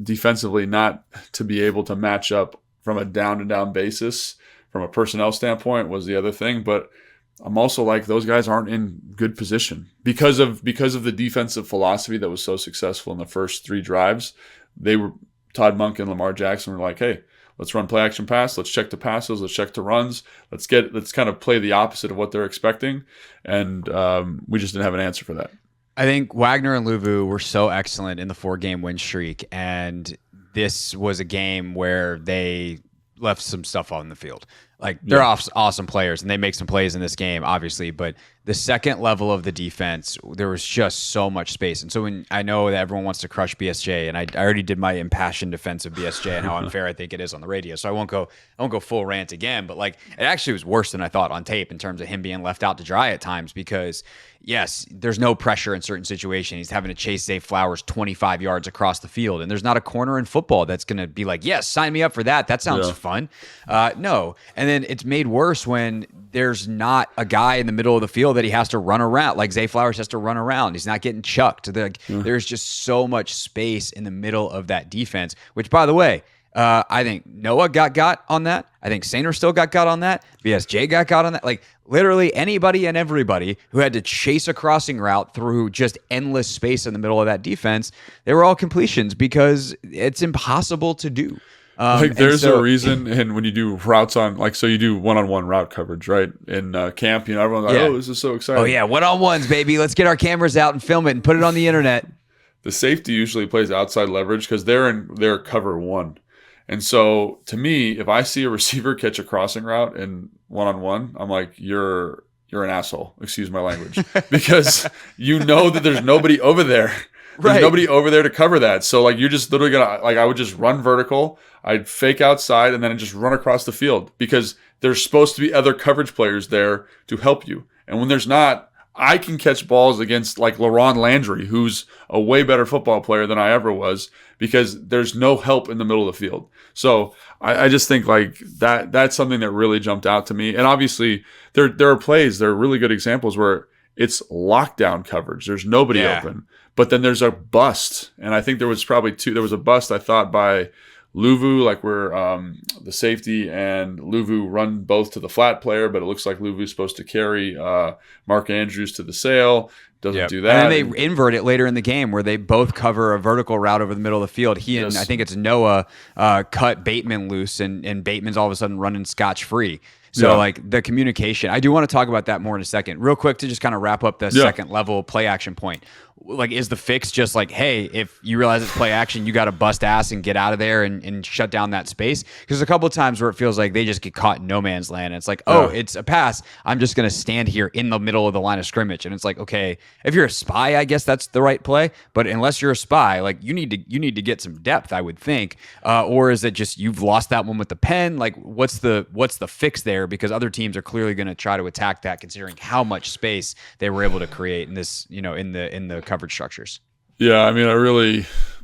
defensively not to be able to match up from a down-to-down basis from a personnel standpoint was the other thing. But I'm also like, those guys aren't in good position because of the defensive philosophy that was so successful in the first 3 drives. Todd Monk and Lamar Jackson were like, hey, let's run play action pass. Let's check the passes. Let's check the runs. Let's kind of play the opposite of what they're expecting. And we just didn't have an answer for that. I think Wagner and Luvu were so excellent in the 4-game win streak. And this was a game where they left some stuff on the field. Like, they're awesome players, and they make some plays in this game, obviously. But the second level of the defense, there was just so much space. And so when I know that everyone wants to crush BSJ, and I already did my impassioned defense of BSJ and how unfair I think it is on the radio, so I won't go full rant again. But like, it actually was worse than I thought on tape in terms of him being left out to dry at times, because yes, there's no pressure in certain situations. He's having to chase Zay Flowers 25 yards across the field, and there's not a corner in football that's going to be like, yes, sign me up for that. That sounds fun. No. And then it's made worse when there's not a guy in the middle of the field that he has to run around. Like, Zay Flowers has to run around. He's not getting chucked. There's just so much space in the middle of that defense, which, by the way, I think Noah got on that. I think Sainer still got on that. BSJ got on that. Like, literally anybody and everybody who had to chase a crossing route through just endless space in the middle of that defense, they were all completions because it's impossible to do. There's a reason, and when you do routes on, like, so you do one-on-one route coverage, right? In camp, everyone's like, oh, this is so exciting. Oh, yeah, one-on-ones, baby. Let's get our cameras out and film it and put it on the internet. The safety usually plays outside leverage because they're cover 1. And so, to me, if I see a receiver catch a crossing route in one-on-one, I'm like, you're an asshole. Excuse my language. Because you know that there's nobody over there. There's nobody over there to cover that. So, like, you're just literally going to, like, I would just run vertical. I'd fake outside and then I'd just run across the field because there's supposed to be other coverage players there to help you. And when there's not, I can catch balls against, like, LaRon Landry, who's a way better football player than I ever was, because there's no help in the middle of the field. So I just think, like, that's something that really jumped out to me. And obviously there are plays, there are really good examples where it's lockdown coverage. There's nobody open. But then there's a bust. And I think there was probably 2. There was a bust, I thought, by Luvu, like where the safety and Luvu run both to the flat player, but it looks like Luvu's supposed to carry Mark Andrews to the sail. Doesn't do that. And then they invert it later in the game where they both cover a vertical route over the middle of the field. He and I think it's Noah cut Bateman loose, and Bateman's all of a sudden running scotch-free. So, like, the communication, I do want to talk about that more in a second. Real quick to just kind of wrap up the second level play action point. Like, is the fix just like, hey, if you realize it's play action, you got to bust ass and get out of there and shut down that space? Because there's a couple of times where it feels like they just get caught in no man's land. And it's like, oh, it's a pass. I'm just going to stand here in the middle of the line of scrimmage. And it's like, okay, if you're a spy, I guess that's the right play. But unless you're a spy, like, you need to get some depth, I would think. Or is it just you've lost that one with the pen? Like, what's the fix there? Because other teams are clearly going to try to attack that, considering how much space they were able to create in this, in the coverage structures. Yeah, I mean,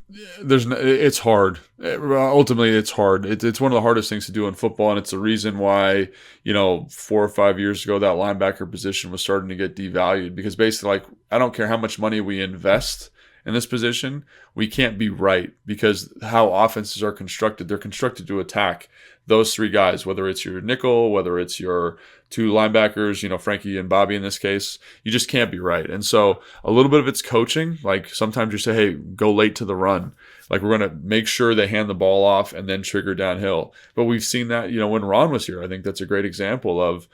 it's hard. Ultimately, it's hard. It's one of the hardest things to do in football, and it's the reason why, 4 or 5 years ago, that linebacker position was starting to get devalued, because basically, like, I don't care how much money we invest in this position, we can't be right because how offenses are constructed, they're constructed to attack those three guys, whether it's your nickel, whether it's your two linebackers, Frankie and Bobby in this case, you just can't be right. And so a little bit of it's coaching. Like sometimes you say, hey, go late to the run. Like we're going to make sure they hand the ball off and then trigger downhill. But we've seen that, when Ron was here, I think that's a great example of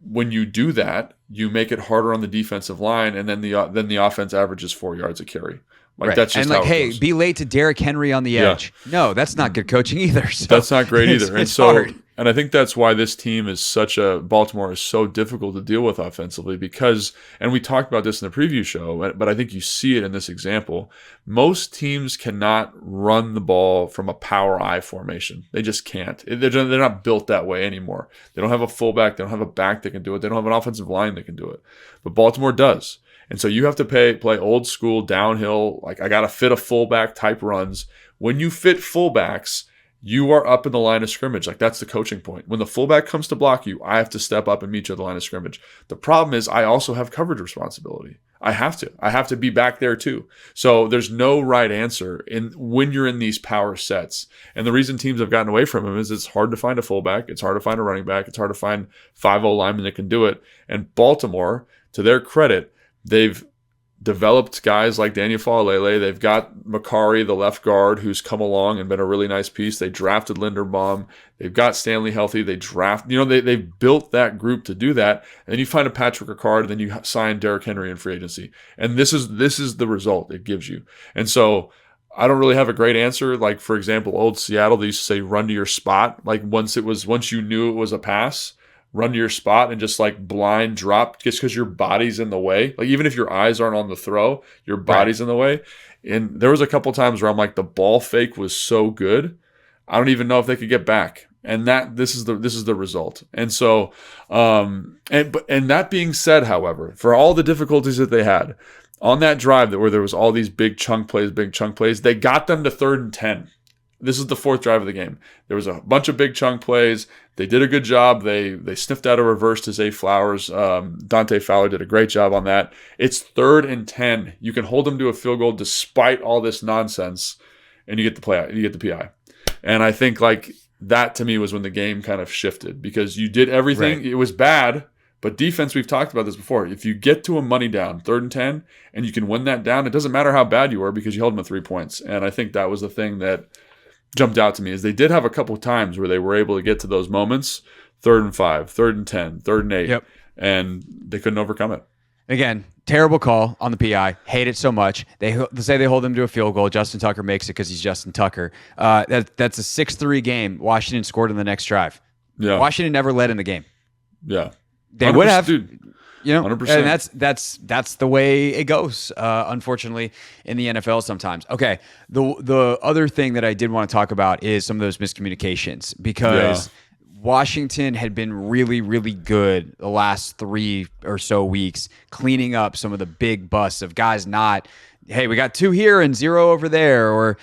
when you do that, you make it harder on the defensive line, and then the offense averages 4 yards a carry. Like right. That's just and how it hey, goes. be late to Derrick Henry on the edge. No, that's not good coaching either. So that's not great either. It's hard. And I think that's why this team is Baltimore is so difficult to deal with offensively because, and we talked about this in the preview show, but I think you see it in this example. Most teams cannot run the ball from a power I formation. They just can't. They're not built that way anymore. They don't have a fullback. They don't have a back that can do it. They don't have an offensive line that can do it. But Baltimore does. And so you have to play old school downhill. Like I got to fit a fullback type runs. When you fit fullbacks, you are up in the line of scrimmage. Like that's the coaching point. When the fullback comes to block you, I have to step up and meet you at the line of scrimmage. The problem is I also have coverage responsibility. I have to be back there too. So there's no right answer when you're in these power sets. And the reason teams have gotten away from them is it's hard to find a fullback. It's hard to find a running back. It's hard to find 5-0 linemen that can do it. And Baltimore, to their credit, they've developed guys like Daniel Faalele. They've got Makari, the left guard, who's come along and been a really nice piece. They drafted Linderbaum. They've got Stanley healthy. They've built that group to do that. And then you find a Patrick Ricard, and then you sign Derrick Henry in free agency. And this is the result it gives you. And so I don't really have a great answer. Like, for example, old Seattle, they used to say run to your spot. Like once you knew it was a pass, run to your spot and just like blind drop just because your body's in the way. Like even if your eyes aren't on the throw, your body's in the way. And there was a couple times where I'm like, the ball fake was so good, I don't even know if they could get back. And this is the result. And so, and that being said, however, for all the difficulties that they had on that drive where there was all these big chunk plays, they got them to 3rd and 10. This is the 4th drive of the game. There was a bunch of big chunk plays. They did a good job. They sniffed out a reverse to Zay Flowers. Dante Fowler did a great job on that. It's 3rd and 10. You can hold them to a field goal despite all this nonsense, and you get the PI. And I think like that to me was when the game kind of shifted because you did everything. Right. It was bad, but defense, we've talked about this before. If you get to a money down, 3rd and 10, and you can win that down, it doesn't matter how bad you were because you held them at 3 points. And I think that was the thing that jumped out to me is they did have a couple times where they were able to get to those moments, 3rd and 5, 3rd and 10, 3rd and 8, and they couldn't overcome it. Again, terrible call on the PI. Hate it so much. They say they hold them to a field goal. Justin Tucker makes it because he's Justin Tucker. That's a 6-3 game. Washington scored in the next drive. Yeah. Washington never led in the game. Yeah. They would have. Dude. 100%. And that's the way it goes, unfortunately, in the NFL sometimes. Okay, the other thing that I did want to talk about is some of those miscommunications because Washington had been really, really good the last 3 or so weeks cleaning up some of the big busts of guys not, hey, we got 2 here and 0 over there, or,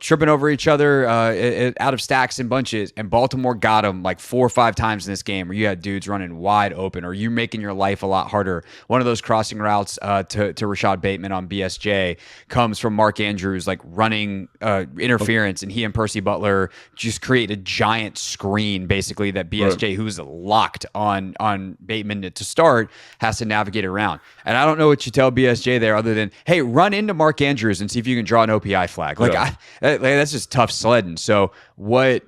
tripping over each other out of stacks and bunches. And Baltimore got them like 4 or 5 times in this game where you had dudes running wide open or you making your life a lot harder. One of those crossing routes to Rashad Bateman on BSJ comes from Mark Andrews, like running interference, and he and Percy Butler just create a giant screen, basically, that BSJ, who's locked on Bateman to start, has to navigate around. And I don't know what you tell BSJ there other than, hey, run into Mark Andrews and see if you can draw an OPI flag. That's just tough sledding. So what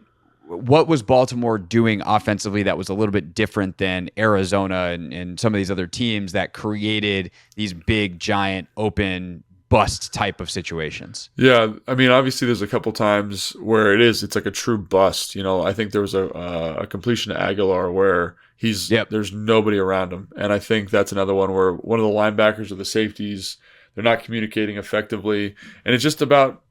was Baltimore doing offensively that was a little bit different than Arizona and some of these other teams that created these big, giant, open bust type of situations? Yeah, I mean, obviously there's a couple times where it's like a true bust. I think there was a completion to Aguilar where there's nobody around him. And I think that's another one where one of the linebackers or the safeties, they're not communicating effectively. And it's about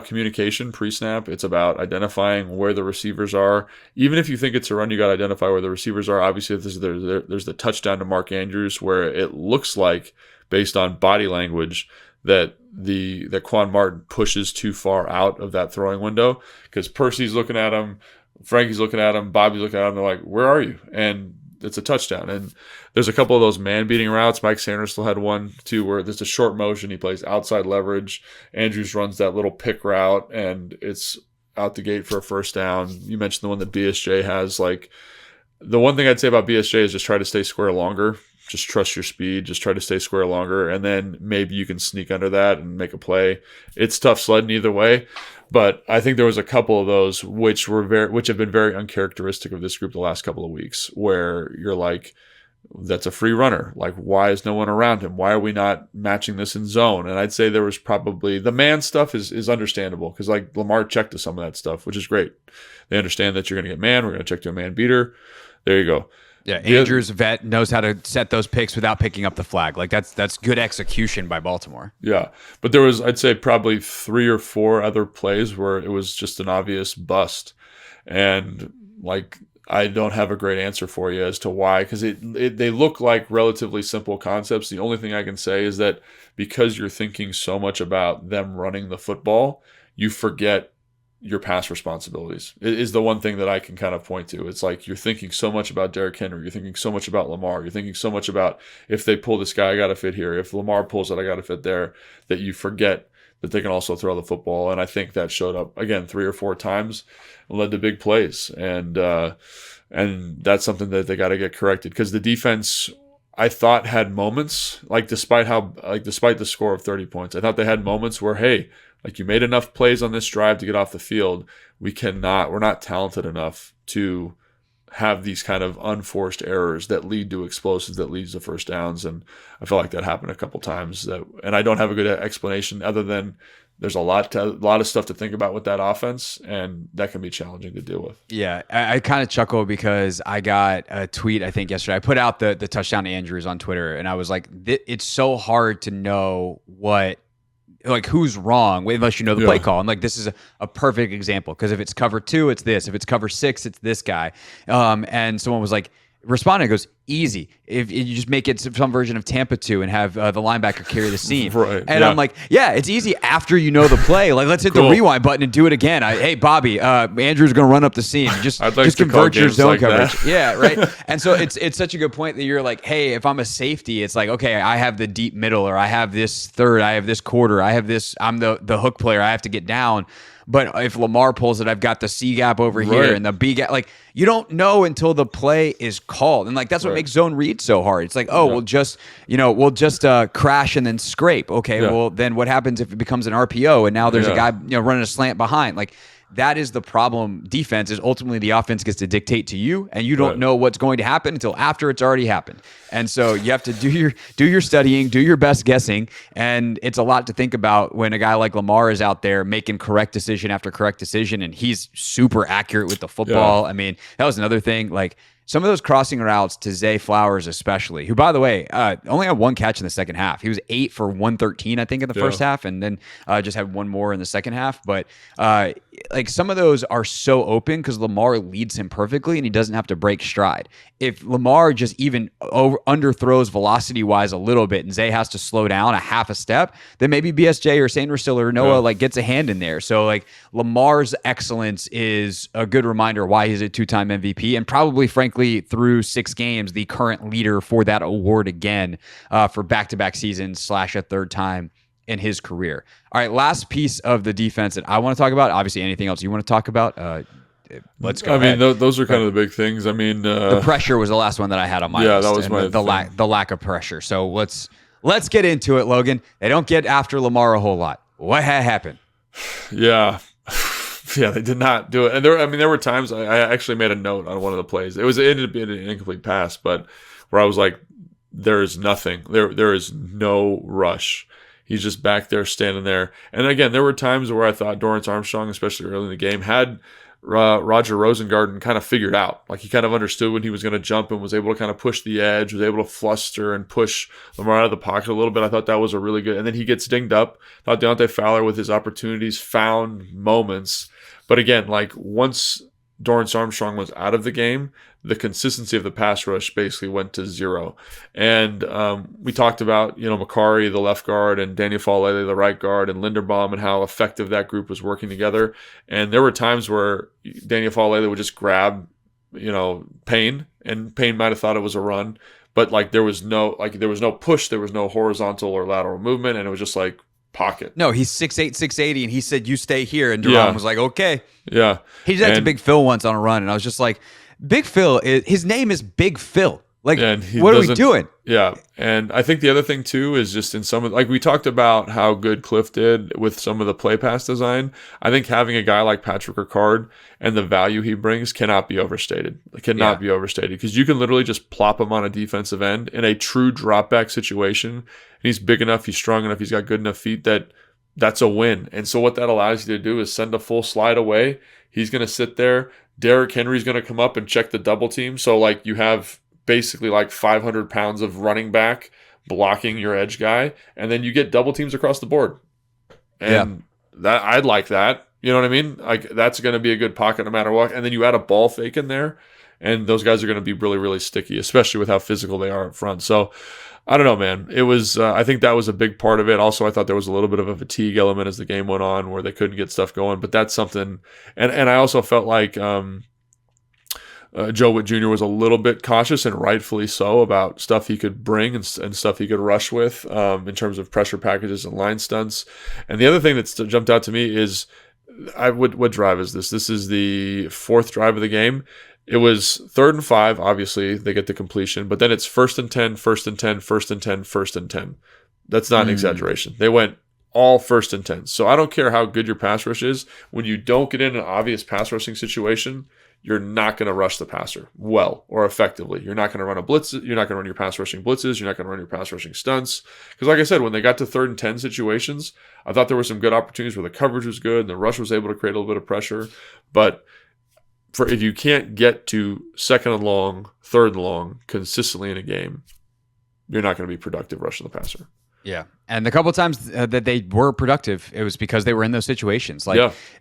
communication pre-snap. It's about identifying where the receivers are. Even if you think it's a run, you got to identify where the receivers are. Obviously, there's the touchdown to Mark Andrews where it looks like, based on body language, that Quan Martin pushes too far out of that throwing window because Percy's looking at him, Frankie's looking at him, Bobby's looking at him. They're like, where are you? And it's a touchdown. And there's a couple of those man-beating routes. Mike Sanders still had one, too, where there's a short motion. He plays outside leverage. Andrews runs that little pick route, and it's out the gate for a first down. You mentioned the one that BSJ has. Like, the one thing I'd say about BSJ is just try to stay square longer. Just trust your speed. Just try to stay square longer, and then maybe you can sneak under that and make a play. It's tough sledding either way, but I think there was a couple of those which have been very uncharacteristic of this group the last couple of weeks, where you're like, that's a free runner. Like, why is no one around him? Why are we not matching this in zone? And I'd say there was probably the man stuff is understandable, because like Lamar checked to some of that stuff, which is great. They understand that you're going to get man. We're going to check to a man beater. There you go. Yeah, Andrews, vet, knows how to set those picks without picking up the flag. Like, that's good execution by Baltimore. Yeah, but there was, I'd say, probably 3 or 4 other plays where it was just an obvious bust. And like, I don't have a great answer for you as to why, because they look like relatively simple concepts. The only thing I can say is that because you're thinking so much about them running the football, you forget your pass responsibilities. It is the one thing that I can kind of point to. It's like you're thinking so much about Derrick Henry. You're thinking so much about Lamar. You're thinking so much about, if they pull this guy, I got to fit here. If Lamar pulls it, I got to fit there, that you forget that they can also throw the football. And I think that showed up, again, 3 or 4 times and led to big plays. And that's something that they got to get corrected, because the defense, I thought, had moments, despite the score of 30 points, I thought they had moments where, hey, like, you made enough plays on this drive to get off the field. We're not talented enough to have these kind of unforced errors that lead to explosives, that leads to first downs. And I felt like that happened a couple times, and I don't have a good explanation other than there's a lot of stuff to think about with that offense, and that can be challenging to deal with. Yeah, I kind of chuckle because I got a tweet, I think, yesterday. I put out the touchdown to Andrews on Twitter, and I was like, it's so hard to know who's wrong unless you know the play call. And like, this is a perfect example, because if it's cover 2, it's this. If it's cover 6, it's this guy. And someone was like, responding, goes, easy. If you just make it some version of Tampa 2 and have the linebacker carry the seam. Right. And I'm like, yeah, it's easy after you know the play. Like, let's hit the rewind button and do it again. Hey, Bobby, Andrew's going to run up the seam. Just convert your zone coverage. Yeah, right. And so it's such a good point that you're like, hey, if I'm a safety, it's like, okay, I have the deep middle, or I have this third, I have this quarter, I have this, I'm the hook player, I have to get down. But if Lamar pulls it, I've got the C gap over here and the B gap. Like, you don't know until the play is called. And like, that's what makes zone read so hard. It's like, we'll just crash and then scrape. Okay, well, then what happens if it becomes an RPO and now there's a guy running a slant behind? Like, that is the problem. Defense is ultimately the offense gets to dictate to you, and you don't know what's going to happen until after it's already happened. And so you have to do your studying, do your best guessing, and it's a lot to think about when a guy like Lamar is out there making correct decision after correct decision, and he's super accurate with the football. Yeah. I mean, that was another thing. Like, some of those crossing routes to Zay Flowers especially, who, by the way, only had 1 catch in the second half. He was 8 for 113, I think, in the first half, and then just had 1 more in the second half. But like, some of those are so open because Lamar leads him perfectly, and he doesn't have to break stride. If Lamar just even underthrows velocity-wise a little bit, and Zay has to slow down a half a step, then maybe BSJ or Sainristil or Noah gets a hand in there. So like, Lamar's excellence is a good reminder why he's a 2-time MVP, and probably, frankly, through 6 games, the current leader for that award again, for back-to-back seasons / a 3rd time in his career. All right, last piece of the defense that I want to talk about. Obviously, anything else you want to talk about? Let's go. I mean, those are kind of the big things. I mean, the pressure was the last one that I had on my list. Yeah, that was my the lack of pressure. So let's get into it, Logan. They don't get after Lamar a whole lot. What happened? Yeah. Yeah, they did not do it. And there were times I actually made a note on one of the plays. It ended up being an incomplete pass, but where I was like, there is nothing. There is no rush. He's just back there standing there. And again, there were times where I thought Dorrance Armstrong, especially early in the game, had Roger Rosengarten kind of figured out. Like, he kind of understood when he was going to jump and was able to kind of push the edge, was able to fluster and push Lamar out of the pocket a little bit. I thought that was a really good. And then he gets dinged up. I thought Deontay Fowler, with his opportunities, found moments. But again, like, once Dorrance Armstrong was out of the game, the consistency of the pass rush basically went to 0. And we talked about, Macari, the left guard, and Daniel Falele, the right guard, and Linderbaum, and how effective that group was working together. And there were times where Daniel Falele would just grab, Payne and Payne might have thought it was a run, but like there was no push, there was no horizontal or lateral movement, and it was just like pocket. No, he's 6'8", 680, and he said, "You stay here," and Duran was like, "Okay." Yeah, he did that to Big Phil once on a run, and I was just like, "Big Phil, his name is Big Phil. Like, what are we doing?" Yeah, and I think the other thing too is just in some of, like we talked about how good Cliff did with some of the play pass design. I think having a guy like Patrick Ricard and the value he brings cannot be overstated. It cannot be overstated, because you can literally just plop him on a defensive end in a true drop back situation. And he's big enough, he's strong enough, he's got good enough feet that's a win. And so what that allows you to do is send a full slide away. He's going to sit there. Derrick Henry's going to come up and check the double team. So like you have basically like 500 pounds of running back blocking your edge guy, and then you get double teams across the board. And that I'd like that. You know what I mean? Like that's going to be a good pocket no matter what. And then you add a ball fake in there, and those guys are going to be really, really sticky, especially with how physical they are up front. So I don't know, man. It was I think that was a big part of it. Also, I thought there was a little bit of a fatigue element as the game went on where they couldn't get stuff going. But that's something. And I also felt like Joe Witt Jr. was a little bit cautious, and rightfully so, about stuff he could bring and stuff he could rush with in terms of pressure packages and line stunts. And the other thing that's jumped out to me is, what drive is this? This is the fourth drive of the game. It was 3rd and 5. Obviously, they get the completion, but then it's 1st and 10, 1st and 10, 1st and 10, 1st and 10. That's not an exaggeration. They went all 1st and 10. So I don't care how good your pass rush is. When you don't get in an obvious pass rushing situation, you're not going to rush the passer well or effectively. You're not going to run a blitz. You're not going to run your pass rushing blitzes. You're not going to run your pass rushing stunts. Because like I said, when they got to 3rd and 10 situations, I thought there were some good opportunities where the coverage was good and the rush was able to create a little bit of pressure. But if you can't get to 2nd and long, 3rd and long consistently in a game, you're not going to be productive rushing the passer. Yeah. And the couple of times that they were productive, it was because they were in those situations.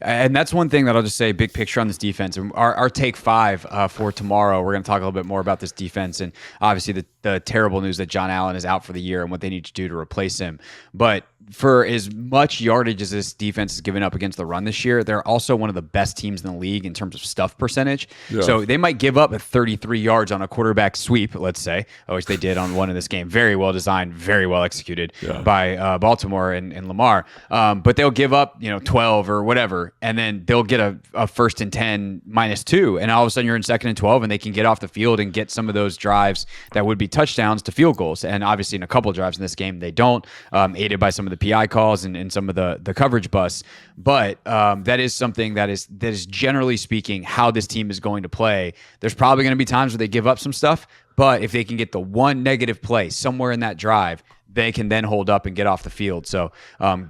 And that's one thing that I'll just say, big picture on this defense. And our take 5 for tomorrow, we're going to talk a little bit more about this defense and obviously the terrible news that John Allen is out for the year and what they need to do to replace him. But for as much yardage as this defense has given up against the run this year, they're also one of the best teams in the league in terms of stuff percentage. Yeah. So they might give up 33 yards on a quarterback sweep, let's say, which they did on one in this game. Very well designed, very well executed by Baltimore and Lamar. But they'll give up 12 or whatever, and then they'll get a 1st and 10 -2, and all of a sudden you're in 2nd and 12, and they can get off the field and get some of those drives that would be touchdowns to field goals. And obviously in a couple of drives in this game, they don't, aided by some of the PI calls and some of the coverage busts. But that is something that is generally speaking how this team is going to play. There's probably going to be times where they give up some stuff, but if they can get the one negative play somewhere in that drive, they can then hold up and get off the field. So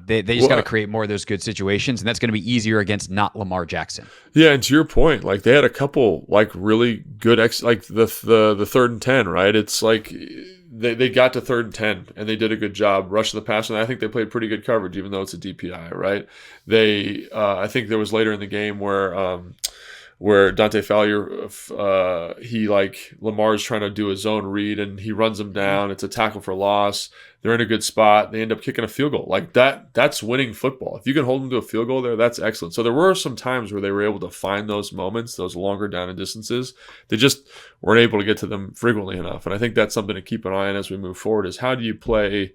they just got to create more of those good situations, and that's going to be easier against not Lamar Jackson. Yeah, and to your point, like they had a couple like really good like the 3rd and 10, right? It's like they got to 3rd and 10 and they did a good job rushing the pass, and I think they played pretty good coverage even though it's a DPI, right? They I think there was later in the game where Dante Fowler, Lamar's trying to do a zone read and he runs him down. It's a tackle for loss. They're in a good spot. They end up kicking a field goal. Like that's winning football. If you can hold them to a field goal there, that's excellent. So there were some times where they were able to find those moments, those longer down and distances. They just weren't able to get to them frequently enough. And I think that's something to keep an eye on as we move forward, is how do you play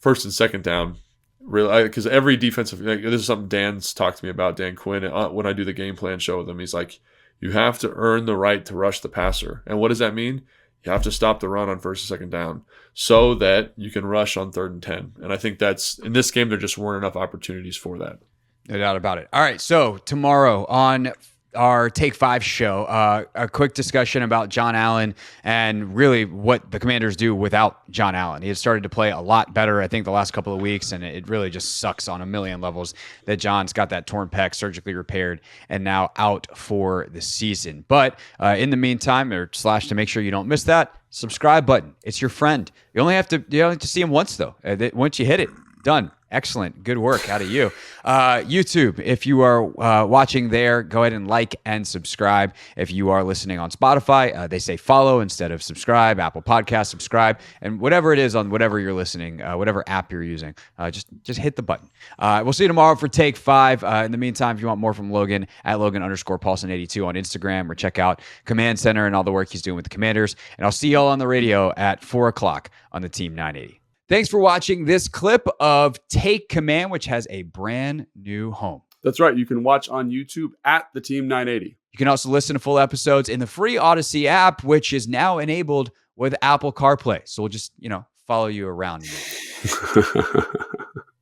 1st and 2nd down? Really, because every defensive, this is something Dan's talked to me about, Dan Quinn, when I do the game plan show with him. He's like, you have to earn the right to rush the passer. And what does that mean? You have to stop the run on 1st and 2nd down so that you can rush on 3rd and 10. And I think that's, in this game, there just weren't enough opportunities for that. No doubt about it. All right, so tomorrow on our Take 5 show, a quick discussion about John Allen and really what the Commanders do without John Allen. He has started to play a lot better, I think, the last couple of weeks, and it really just sucks on a million levels that John's got that torn pec surgically repaired and now out for the season. But in the meantime, to make sure you don't miss that, subscribe button. It's your friend. You only have to see him once, though. Once you hit it, Done. Excellent. Good work out of you. YouTube, if you are watching there, go ahead and like and subscribe. If you are listening on Spotify, they say follow instead of subscribe. Apple Podcast, subscribe. And whatever it is on whatever you're listening, whatever app you're using, just hit the button. We'll see you tomorrow for Take 5. In the meantime, if you want more from Logan, at Logan_Paulson82 on Instagram, or check out Command Center and all the work he's doing with the Commanders. And I'll see y'all on the radio at 4 o'clock on the Team 980. Thanks for watching this clip of Take Command, which has a brand new home. That's right. You can watch on YouTube at the Team 980. You can also listen to full episodes in the free Odyssey app, which is now enabled with Apple CarPlay. So we'll just, follow you around.